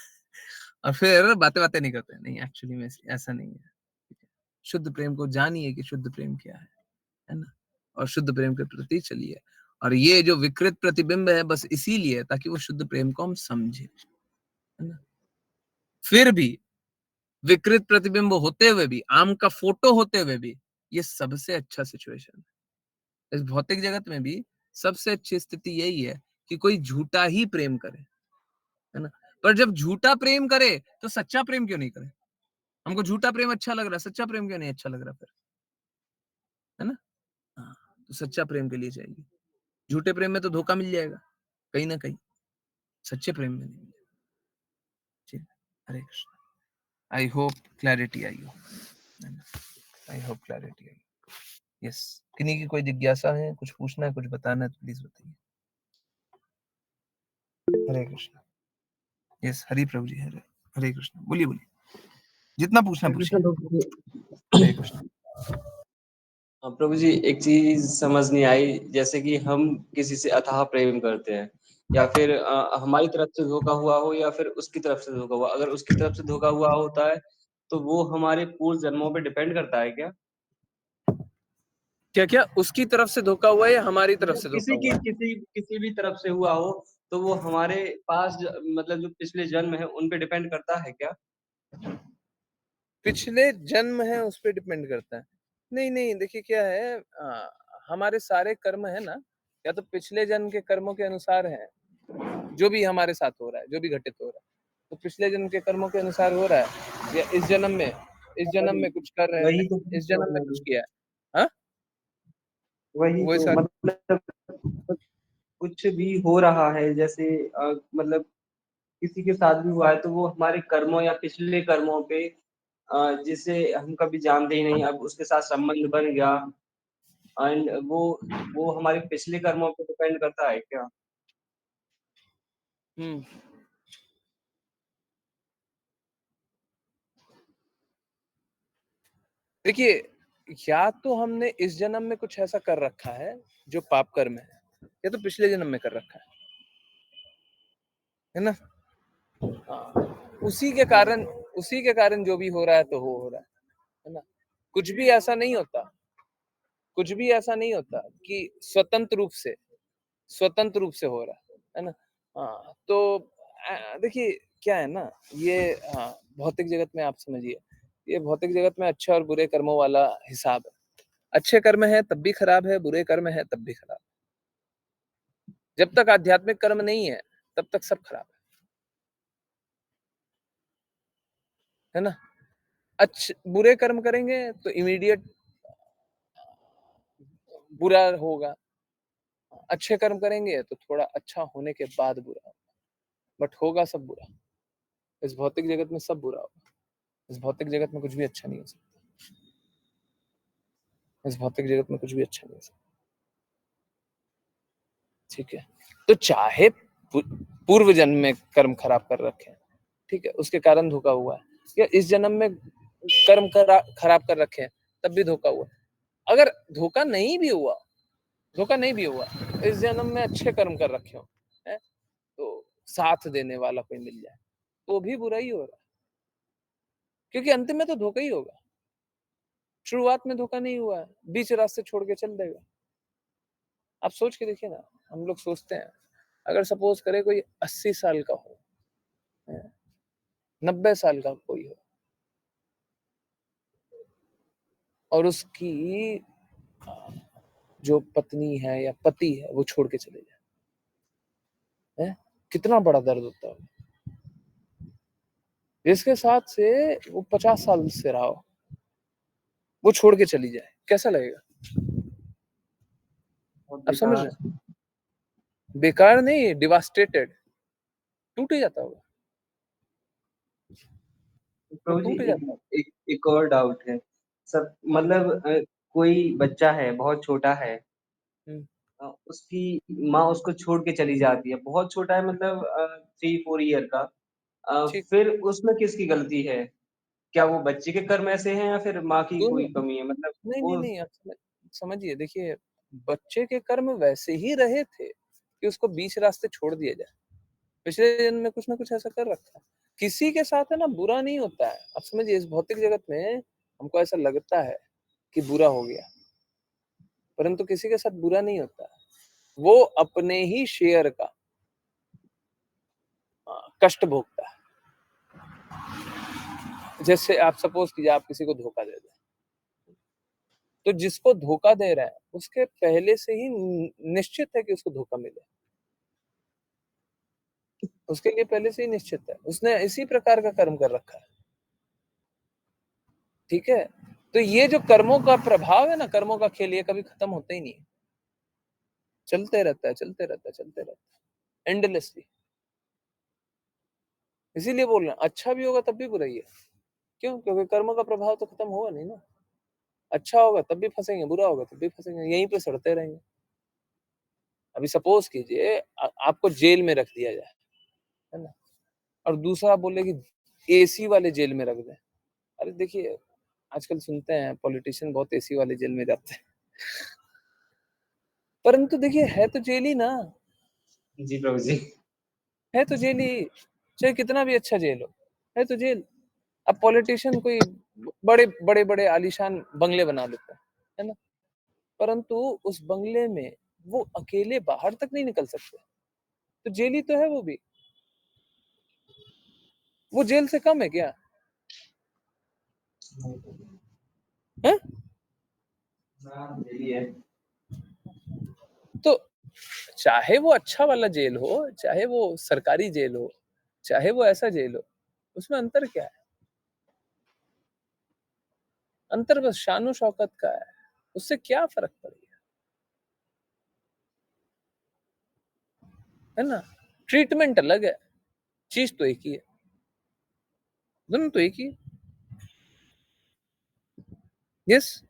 और फिर बातें बातें नहीं करते, नहीं एक्चुअली में ऐसा नहीं है। शुद्ध प्रेम को जानिए कि शुद्ध प्रेम क्या है ना, और शुद्ध प्रेम के प्रति चलिए। और ये जो विकृत प्रतिबिंब है बस इसीलिए ताकि वो शुद्ध प्रेम को हम समझे, है ना। फिर भी विकृत प्रतिबिंब होते हुए भी, आम का फोटो होते हुए भी, ये सबसे अच्छा सिचुएशन है इस भौतिक जगत में भी। सबसे अच्छी स्थिति यही है कि कोई झूठा ही प्रेम करे, है ना। पर जब झूठा प्रेम करे तो सच्चा प्रेम क्यों नहीं करे? हमको झूठा प्रेम अच्छा लग रहा है, सच्चा प्रेम क्यों नहीं अच्छा लग रहा फिर, है ना। हाँ, तो सच्चा प्रेम के लिए चाहिए। झूठे प्रेम में तो धोखा मिल जाएगा कहीं ना कहीं, सच्चे प्रेम में नहीं मिलेगा। ठीक, हरे कृष्ण। आई होप क्लैरिटी आई हो, I hope clarity I. Yes, किन्हीं की कोई जिज्ञासा है, कुछ पूछना है, कुछ बताना है तो प्लीज बताइए। हरे कृष्ण। यस, हरि प्रभु जी, हरे हरे कृष्ण, बोलिए बोलिए, जितना पूछना पूछिए। हरे कृष्ण। प्रभु जी, एक चीज समझ नहीं आई, जैसे कि हम किसी से अथाह प्रेम करते हैं या फिर हमारी तरफ से धोखा हुआ हो या फिर उसकी तरफ से धोखा हुआ, अगर उसकी तरफ से धोखा हुआ होता है तो वो हमारे पूर्व जन्मों पे डिपेंड करता है क्या? क्या क्या उसकी तरफ से धोखा हुआ है या हमारी तरफ से धोखा किसी की हुआ है? किसी भी तरफ से हुआ हो तो वो हमारे पास मतलब जो पिछले जन्म है उन पे डिपेंड करता है क्या? पिछले जन्म है उस पर डिपेंड करता है? नहीं नहीं, देखिए क्या है, हमारे सारे कर्म है ना, या तो पिछले जन्म के कर्मों के अनुसार है, जो भी हमारे साथ हो रहा है, जो भी घटित हो रहा है, तो पिछले जन्म के कर्मों के अनुसार हो रहा है, या इस जन्म में कुछ कर रहे वही हैं, तो इस जन्म में कुछ किया है। हाँ, वही वही तो सर। मतलब कुछ भी हो रहा है, जैसे मतलब किसी के साथ भी हुआ है तो वो हमारे कर्मों या पिछले कर्मों पे जिसे हम कभी जानते ही नहीं, अब उसके साथ संबंध बन गया एंड वो हमारे पिछले कर्मों पे डिपेंड करता है क्या? हम्म, देखिए, या तो हमने इस जन्म में कुछ ऐसा कर रखा है जो पाप कर्म है, या तो पिछले जन्म में कर रखा है ना। हाँ, उसी के कारण जो भी हो रहा है तो हो रहा है ना। कुछ भी ऐसा नहीं होता, कुछ भी ऐसा नहीं होता कि स्वतंत्र रूप से हो रहा है ना। हाँ, तो देखिए क्या है ना, ये हाँ, भौतिक जगत में आप समझिए, ये भौतिक जगत में अच्छे और बुरे कर्मों वाला हिसाब है। अच्छे कर्म है तब भी खराब है, बुरे कर्म है तब भी खराब। जब तक आध्यात्मिक कर्म नहीं है तब तक सब खराब है ना। अच्छे बुरे कर्म करेंगे तो इमीडिएट बुरा होगा, अच्छे कर्म करेंगे तो थोड़ा अच्छा होने के बाद बुरा होगा, बट होगा सब बुरा। इस भौतिक जगत में सब बुरा होगा, इस भौतिक जगत में कुछ भी अच्छा नहीं हो सकता, इस भौतिक जगत में कुछ भी अच्छा नहीं हो सकता। ठीक है, तो चाहे पूर्व जन्म में कर्म खराब कर रखे हैं, ठीक है, उसके कारण धोखा हुआ है, या इस जन्म में कर्म खराब कर रखे हैं तब भी धोखा हुआ। अगर धोखा नहीं भी हुआ, इस जन्म में अच्छे कर्म कर रखे हो, है, तो साथ देने वाला कोई मिल जाए तो भी बुरा ही हो रहा है, क्योंकि अंतिम में तो धोखा ही होगा। शुरुआत में धोखा नहीं हुआ है, बीच रास्ते छोड़ के चल देगा। आप सोच के देखिए ना, हम लोग सोचते हैं अगर सपोज करे कोई 80 साल का हो, 90 साल का कोई हो, और उसकी जो पत्नी है या पति है वो छोड़ के चले जाए, कितना बड़ा दर्द होता है। जिसके साथ से वो 50 साल से रहा हो, वो छोड़ के चली जाए, कैसा लगेगा? आप समझ रहे हैं? बेकार नहीं, डिवास्टेटेड, टूट ही जाता होगा, वो प्रभु जी, टूट ही जाता होगा। एक और डाउट है सब, मतलब कोई बच्चा है बहुत छोटा है, उसकी माँ उसको छोड़ के चली जाती है, बहुत छोटा है मतलब 3-4 ईयर का, ठीक, फिर उसमें किसकी गलती है? क्या वो बच्चे के कर्म ऐसे हैं या फिर माँ की दोनों। कोई कमी है, मतलब नहीं नहीं वो नहीं, आप समझिए, देखिए, बच्चे के कर्म वैसे ही रहे थे कि उसको बीच रास्ते छोड़ दिया जाए। पिछले जन्म में कुछ ना कुछ ऐसा कर रखा है। किसी के साथ है ना बुरा नहीं होता है, आप समझिए, इस भौतिक जगत में हमको ऐसा लगता है कि बुरा हो गया, परंतु किसी के साथ बुरा नहीं होता है। वो अपने ही शेयर का कष्ट भोगता है। जैसे आप सपोज कीजिए आप किसी को धोखा दे दें, तो जिसको धोखा दे रहा है उसके पहले से ही निश्चित है कि उसको धोखा मिले, उसके लिए पहले से ही निश्चित है, उसने इसी प्रकार का कर्म कर रखा है। ठीक है, तो ये जो कर्मों का प्रभाव है ना, कर्मों का खेल, ये कभी खत्म होता ही नहीं है, चलते रहता है, चलते रहता है, चलते रहता है एंडलेसली। इसीलिए बोल रहे हैं अच्छा भी होगा तब भी बुराई है। क्यों? क्योंकि कर्म का प्रभाव तो खत्म होगा नहीं ना। अच्छा होगा तब भी फंसेंगे, बुरा होगा तब भी फंसेंगे, यहीं पे सड़ते रहेंगे। अभी सपोज कीजिए आपको जेल में रख दिया जाए, है ना, और दूसरा बोले कि एसी वाले जेल में रख दें। अरे देखिए आजकल सुनते हैं पॉलिटिशियन बहुत एसी वाले जेल में जाते हैं, परंतु देखिए है तो जेल ही ना, जी प्रभु जी। है तो जेल ही, चाहे कितना भी अच्छा जेल हो, है तो जेल। अब पॉलिटिशियन कोई बड़े बड़े बड़े आलीशान बंगले बना लेता है ना, परंतु उस बंगले में वो अकेले बाहर तक नहीं निकल सकते, तो जेल ही तो है वो भी। वो जेल से कम है क्या? है? यही है। तो चाहे वो अच्छा वाला जेल हो, चाहे वो सरकारी जेल हो, चाहे वो ऐसा जेल हो, उसमें अंतर क्या है? अंतर बस शानो शौकत का है, उससे क्या फर्क पड़ेगा, है ना। ट्रीटमेंट अलग है, चीज तो एक ही है, दोनों तो एक ही है। यस,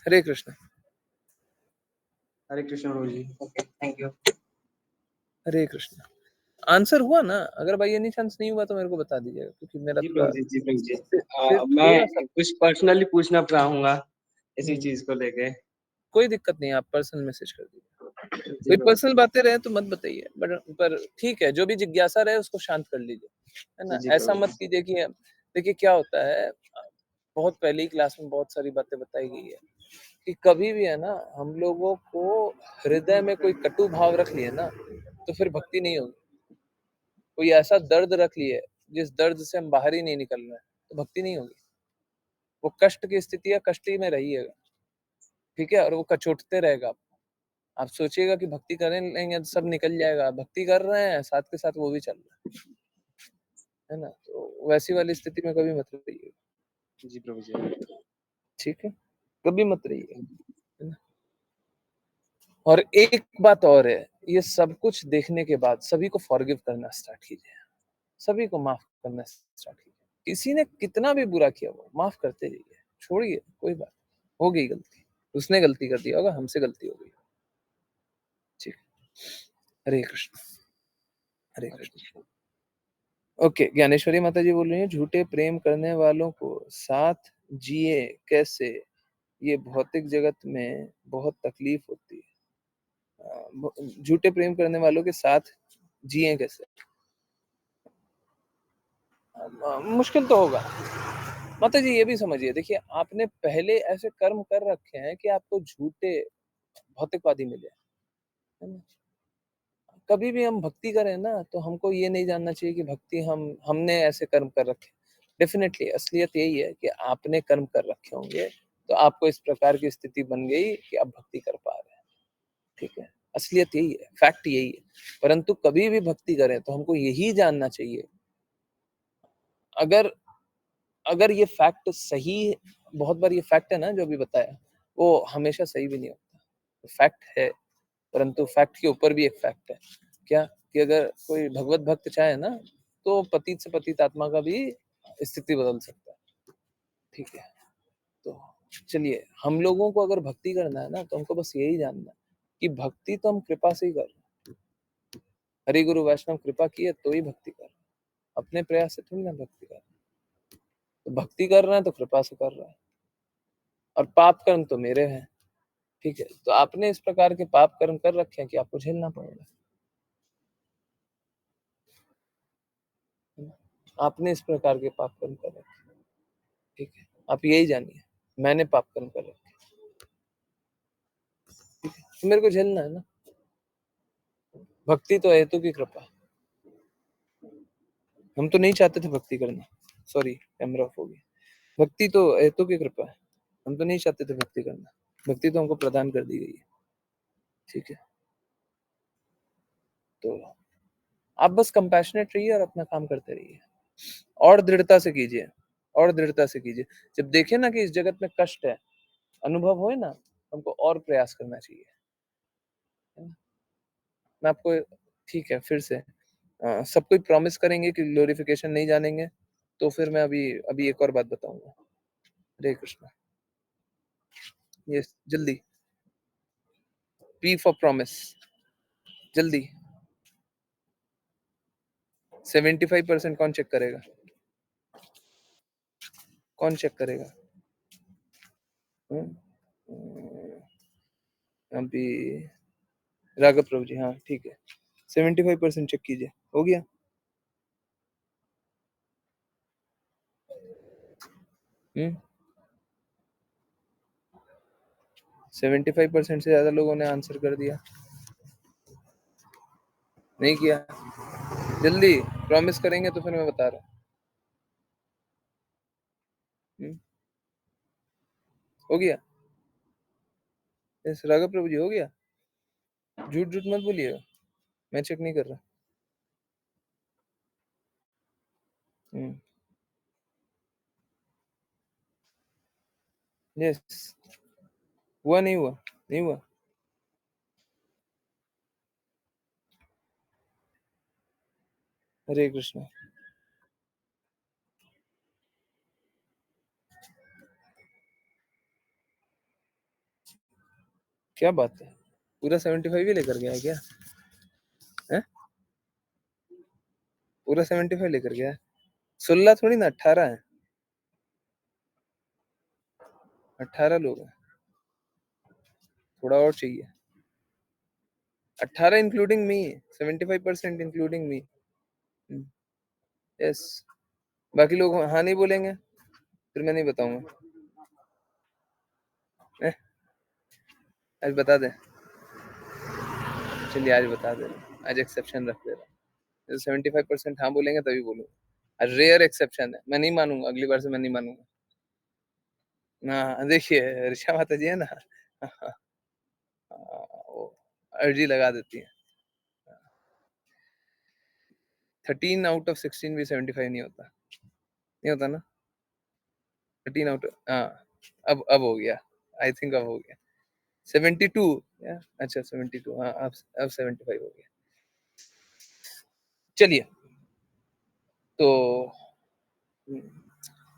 हरे कृष्ण। हरे कृष्ण प्रभु ji. Okay, thank you. Hare Krishna. Answer हुआ ना? अगर बाई एनी चांस नहीं हुआ तो मेरे को बता दीजिएगा, क्योंकि मेरा जी थोड़ा प्रभु जी, जी प्रभु जी। फिर थोड़ा सा मैं कुछ पर्सनली पूछना चाहूंगा इसी हम्म, चीज को लेके। कोई दिक्कत नहीं, आप पर्सनल मैसेज कर दीजिए। जी कोई प्रभु पर्सनल बातें रहे तो मत बताइए, बट पर ठीक है, जो भी जिज्ञासा रहे उसको शांत कर लीजिए, है जी। ना। जी ऐसा प्रभु मत जी। कीजिए कि देखिए क्या होता है, बहुत पहली क्लास में बहुत सारी बातें बताई गई है कि कभी भी है ना हम लोगों को हृदय में कोई कटु भाव रख लिए ना तो फिर भक्ति नहीं होगी। कोई ऐसा दर्द रख लिए जिस दर्द से हम बाहर ही नहीं निकल रहे हैं तो भक्ति नहीं होगी। वो कष्ट की स्थिति है, कष्ट ही में रहिएगा, ठीक है, और वो कचोटते रहेगा। आप सोचिएगा कि भक्ति करें लेंगे तो सब निकल जाएगा, भक्ति कर रहे हैं साथ के साथ वो भी चल रहा है ना, तो वैसी वाली स्थिति में कभी मत रहिएगा, जी प्रभु जी। ठीक है, कभी मत रहिएगा, है ना। और एक बात और है, ये सब कुछ देखने के बाद सभी को फॉरगिव करना स्टार्ट कीजिए, सभी को माफ करना स्टार्ट कीजिए। किसी ने कितना भी बुरा किया वो माफ करते जाइए, छोड़िए, कोई बात, हो गई गलती, उसने गलती कर दिया होगा, हमसे गलती हो गई, ठीक। हरे कृष्ण, हरे हरे कृष्ण। कृष्ण। ओके, ज्ञानेश्वरी माता जी बोल रही हैं झूठे प्रेम करने वालों को साथ जिए कैसे, ये भौतिक जगत में बहुत तकलीफ होती है। झूठे प्रेम करने वालों के साथ जिए कैसे, मुश्किल तो होगा। माता जी ये भी समझिए, देखिए आपने पहले ऐसे कर्म कर रखे हैं कि आपको झूठे भौतिकवादी मिले, है ना। कभी भी हम भक्ति करें ना तो हमको ये नहीं जानना चाहिए कि भक्ति हमने ऐसे कर्म कर रखे। डेफिनेटली असलियत यही है कि आपने कर्म कर रखे होंगे तो आपको इस प्रकार की स्थिति बन गई कि आप भक्ति कर पा रहे हैं, ठीक है, असलियत यही है, फैक्ट यही है। परंतु कभी भी भक्ति करें तो हमको यही जानना चाहिए, अगर अगर ये फैक्ट सही, बहुत बार ये फैक्ट है ना जो अभी बताया वो हमेशा सही भी नहीं होता, फैक्ट है, परंतु फैक्ट के ऊपर भी एक फैक्ट है, क्या, कि अगर कोई भगवत भक्त चाहे ना तो पतित से पतित आत्मा का भी स्थिति बदल सकता है, ठीक है। तो चलिए, हम लोगों को अगर भक्ति करना है ना तो हमको बस यही जानना है कि भक्ति तो हम कृपा से ही कर रहे हैं, हरि गुरु वैष्णव कृपा की है तो ही भक्ति कर रहे हैं, अपने प्रयास से थोड़ी ना भक्ति कर रहे हैं। तो भक्ति कर रहे हैं तो कृपा से कर रहे हैं, और पाप कर्म तो मेरे हैं, ठीक है, तो आपने इस प्रकार के पाप कर्म कर रखे हैं कि आपको झेलना पड़ेगा, है ना? आपने इस प्रकार के पाप कर्म कर रखे, ठीक है, आप यही जानिए मैंने पाप कर्म कर रखे, ठीक है, तो मेरे को झेलना है ना। भक्ति तो हेतु की कृपा, हम तो नहीं चाहते थे भक्ति करना, सॉरी कैमरा ऑफ हो गया, भक्ति तो हेतु की कृपा है, हम तो नहीं चाहते थे भक्ति करना, भक्ति तो हमको प्रदान कर दी गई है, ठीक है। तो आप बस कंपैशनेट रहिए और अपना काम करते रहिए, और दृढ़ता से कीजिए, और दृढ़ता से कीजिए। जब देखें ना कि इस जगत में कष्ट है, अनुभव होए ना, हमको और प्रयास करना चाहिए, है ना। मैं आपको, ठीक है, फिर से सब कोई प्रॉमिस करेंगे कि ग्लोरिफिकेशन नहीं जानेंगे, तो फिर मैं अभी एक और बात बताऊंगा। हरे कृष्णा। यस, जल्दी। पी फॉर प्रॉमिस, जल्दी। 75% कौन चेक करेगा? कौन चेक करेगा? अभी राघव प्रभु जी, हाँ ठीक है, 75% चेक कीजिए। हो गया? हम्म 75% से ज्यादा लोगों ने आंसर कर दिया। नहीं किया? जल्दी प्रॉमिस करेंगे तो फिर मैं बता रहा हूँ। हो गया? यस, राघव प्रभु जी हो गया। झूठ झूठ मत बोलिएगा, मैं चेक नहीं कर रहा। यस, हुआ नहीं हुआ? नहीं हुआ? हरे कृष्णा। क्या बात है, पूरा 75 ही लेकर गया है क्या? है? पूरा 75 लेकर गया है? 16 थोड़ी ना, 18 है। 18 लोग हैं, थोड़ा और चाहिए। 18 including me, 75% including me. Yes, बाकी लोग हाँ नहीं बोलेंगे फिर मैं नहीं बताऊंगा। eh, आज बता दे, चलिए आज बता दे, आज एक्सेप्शन रख दे रहा। 75% हाँ बोलेंगे तभी बोलूंगा। आज रेयर एक्सेप्शन है, मैं नहीं मानूंगा, अगली बार से मैं नहीं मानूंगा। ना देखिए, ऋषा माता जी है ना, वो अर्जी लगा देती है। 13 आउट ऑफ 16 भी 75 नहीं होता, नहीं होता ना। 13 आउट, हाँ अब हो गया, आई थिंक अब हो गया। 72, अच्छा 72, हाँ अब 75 हो गया। चलिए, तो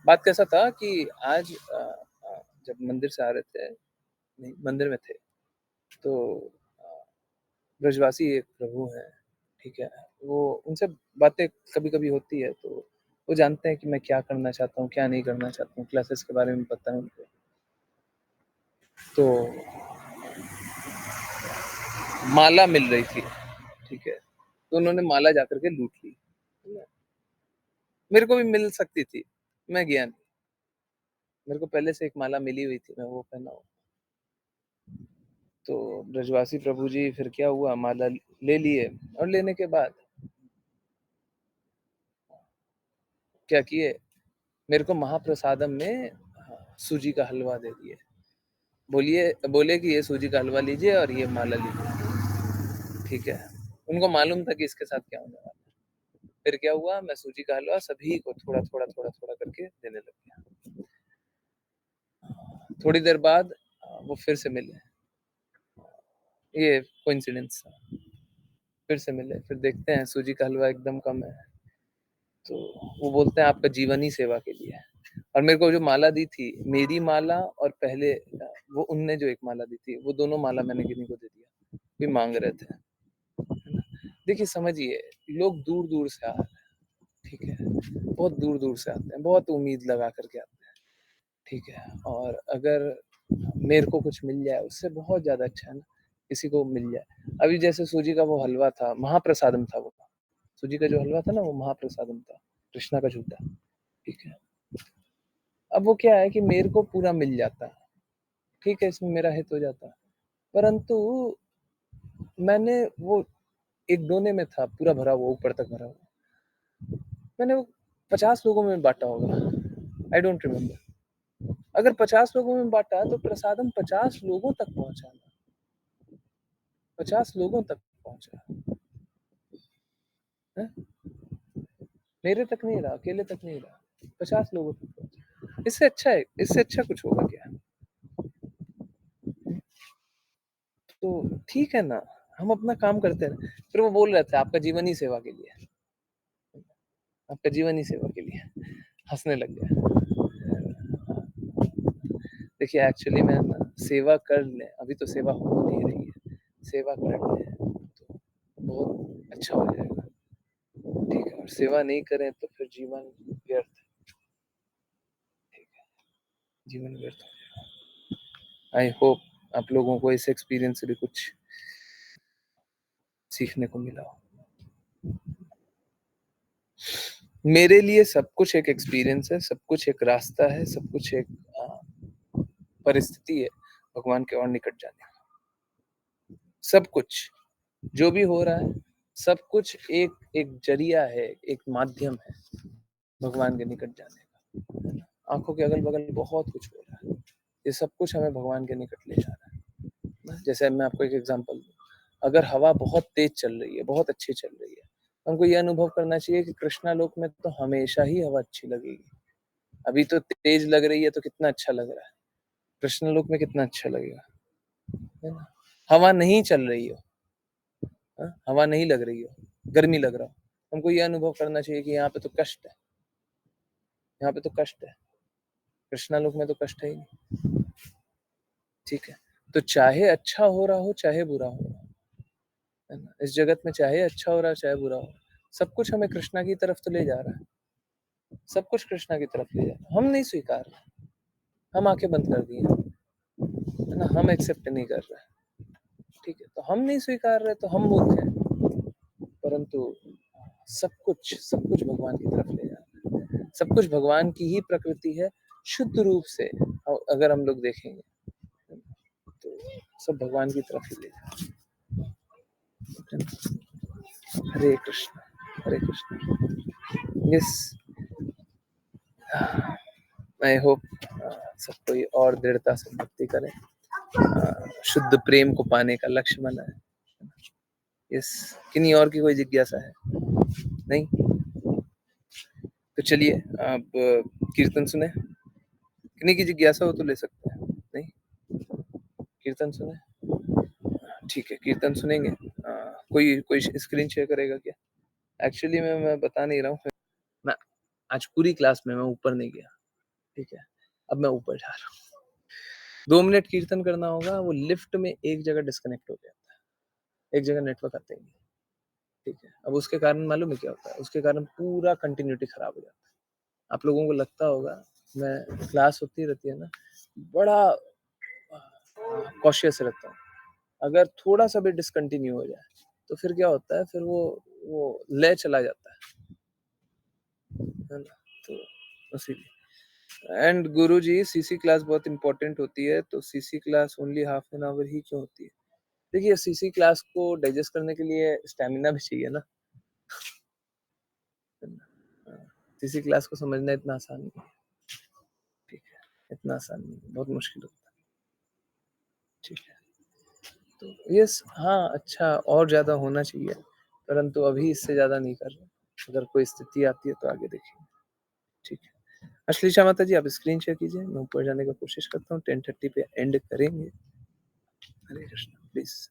बात कैसा था कि आज जब मंदिर से आ रहे थे, नहीं मंदिर में थे, तो ब्रजवासी एक प्रभु हैं, ठीक है, वो उनसे बातें कभी कभी होती है, तो वो जानते हैं कि मैं क्या करना चाहता हूँ, क्या नहीं करना चाहता हूँ, क्लासेस के बारे में पता है उनको। तो माला मिल रही थी, ठीक है, तो उन्होंने माला जाकर के लूट ली। मेरे को भी मिल सकती थी, मैं गया नहीं, मेरे को पहले से एक माला मिली हुई थी, मैं वो पहना हूँ। तो ब्रजवासी प्रभु जी फिर क्या हुआ, माला ले लिए, और लेने के बाद क्या किए, मेरे को महाप्रसादम में सूजी का हलवा दे दिए। बोले कि ये सूजी का हलवा लीजिए और ये माला लीजिए, ठीक है। उनको मालूम था कि इसके साथ क्या होने वाला। फिर क्या हुआ, मैं सूजी का हलवा सभी को थोड़ा थोड़ा थोड़ा थोड़ा करके देने लग गया। थोड़ी देर बाद वो फिर से मिले, ये कोइंसिडेंस था, फिर से मिले, फिर देखते हैं सूजी का हलवा एकदम कम है, तो वो बोलते हैं आपका जीवन ही सेवा के लिए है। और मेरे को जो माला दी थी, मेरी माला और पहले वो उनने जो एक माला दी थी, वो दोनों माला मैंने किन्हीं को दे दिया, भी मांग रहे थे। देखिए समझिए, लोग दूर दूर से आ रहे हैं, ठीक है, बहुत दूर दूर से आते हैं, बहुत उम्मीद लगा करके आते हैं, ठीक है। और अगर मेरे को कुछ मिल जाए उससे बहुत ज्यादा अच्छा है ना, किसी को मिल जाए। अभी जैसे सूजी का वो हलवा था, महाप्रसादम था वो, सूजी का जो हलवा था ना, वो महाप्रसादम था, कृष्णा का झूठा, ठीक है। अब वो क्या है कि मेरे को पूरा मिल जाता, ठीक है, इसमें मेरा हित हो जाता, परंतु मैंने वो एक दोने में था पूरा भरा हुआ, ऊपर तक भरा हुआ, मैंने वो 50 लोगों में बांटा होगा, आई डोंट रिमेम्बर। अगर 50 लोगों में बांटा तो प्रसादम 50 लोगों तक पहुंचा, 50 लोगों तक पहुंचा है? मेरे तक नहीं रहा, अकेले तक नहीं रहा, 50 लोगों तक पहुंचा। इससे अच्छा है, इससे अच्छा कुछ होगा क्या? तो ठीक है ना, हम अपना काम करते हैं। फिर वो बोल रहे थे आपका जीवन ही सेवा के लिए है। आपका जीवन ही सेवा के लिए हंसने लग गया। देखिए एक्चुअली में ना सेवा कर लें, अभी तो सेवा हो नहीं रही है, सेवा कर लें तो बहुत अच्छा हो जाएगा, ठीक है। और सेवा नहीं करें तो फिर जीवन व्यर्थ, ठीक है, जीवन व्यर्थ हो जाएगा। आई होप आप लोगों को इस एक्सपीरियंस से भी कुछ सीखने को मिला हो। मेरे लिए सब कुछ एक एक्सपीरियंस है, सब कुछ एक रास्ता है, सब कुछ एक परिस्थिति है भगवान के और निकट जाने का। सब कुछ जो भी हो रहा है, सब कुछ एक जरिया है, एक माध्यम है भगवान के निकट जाने का। आंखों के अगल बगल बहुत कुछ हो रहा है, ये सब कुछ हमें भगवान के निकट ले जा रहा है। जैसे मैं आपको एक एग्जांपल दूं, अगर हवा बहुत तेज चल रही है, बहुत अच्छी चल रही है, हमको ये अनुभव करना चाहिए कि कृष्णा लोक में तो हमेशा ही हवा अच्छी लगेगी। अभी तो तेज लग रही है तो कितना अच्छा लग रहा है, कृष्ण लोक में कितना अच्छा लगेगा, है ना। हवा नहीं चल रही हो, हवा नहीं लग रही हो, गर्मी लग रहा हो, हमको ये अनुभव करना चाहिए कि यहाँ पे तो कष्ट है, यहाँ पे तो कष्ट है, कृष्णा लोक में तो कष्ट है ही नहीं, ठीक है। तो चाहे अच्छा हो रहा हो चाहे बुरा हो रहा हो, है ना, इस जगत में चाहे अच्छा हो रहा है चाहे बुरा हो, सब कुछ हमें कृष्णा की तरफ तो ले जा रहा है, सब कुछ कृष्णा की तरफ ले जा रहा है। हम नहीं स्वीकार रहे, हम आंखें बंद कर दिए, है ना, हम एक्सेप्ट नहीं कर रहे, ठीक है। तो हम नहीं स्वीकार रहे तो हम मूर्ख हैं, परंतु सब कुछ भगवान की तरफ ले जा रहा है, सब कुछ भगवान की ही प्रकृति है शुद्ध रूप से। अगर हम लोग देखेंगे तो सब भगवान की तरफ ही ले जा रहा है। हरे Krishna, Hare Krishna. Yes, I hope सब कोई और दृढ़ता से भक्ति करें, शुद्ध प्रेम को पाने का लक्ष्य बनाए। यस, किन्हीं और की कोई जिज्ञासा है? नहीं? तो चलिए अब कीर्तन सुने, किन्हीं की जिज्ञासा हो तो ले सकते हैं। नहीं, कीर्तन सुने, ठीक है, कीर्तन सुनेंगे। कोई स्क्रीन शेयर करेगा क्या? एक्चुअली मैं बता नहीं रहा हूँ, मैं आज पूरी क्लास में मैं ऊपर नहीं गया, ठीक है। अब मैं ऊपर जा रहा हूँ, 2 मिनट कीर्तन करना होगा। वो लिफ्ट में एक जगह डिस्कनेक्ट हो गया था, एक जगह नेटवर्क आता ही नहीं, ठीक है। अब उसके कारण मालूम है क्या होता है, उसके कारण पूरा कंटिन्यूटी खराब हो जाता है। आप लोगों को लगता होगा, मैं क्लास होती रहती है ना, बड़ा कॉशियस रहता हूँ। अगर थोड़ा सा भी डिसकंटिन्यू हो जाए तो फिर क्या होता है, फिर वो लय चला जाता है ना। तो इसीलिए, एंड गुरुजी सीसी क्लास बहुत इंपॉर्टेंट होती है, तो CC class only half an hour ही क्यों होती है? देखिए, सीसी क्लास को डाइजेस्ट करने के लिए स्टैमिना भी चाहिए ना, सीसी क्लास को समझना इतना आसान नहीं है, ठीक है, इतना आसान नहीं, बहुत मुश्किल होता है, ठीक है। तो यस, हाँ, अच्छा और ज्यादा होना चाहिए, परंतु अभी इससे ज्यादा नहीं कर रहे। अगर कोई स्थिति आती है तो आगे देखेंगे, ठीक है। अश्लीषा माता जी, आप स्क्रीन शेयर कीजिए, मैं ऊपर जाने का कोशिश करता हूँ, 10:30 पे एंड करेंगे। हरे कृष्ण, प्लीज।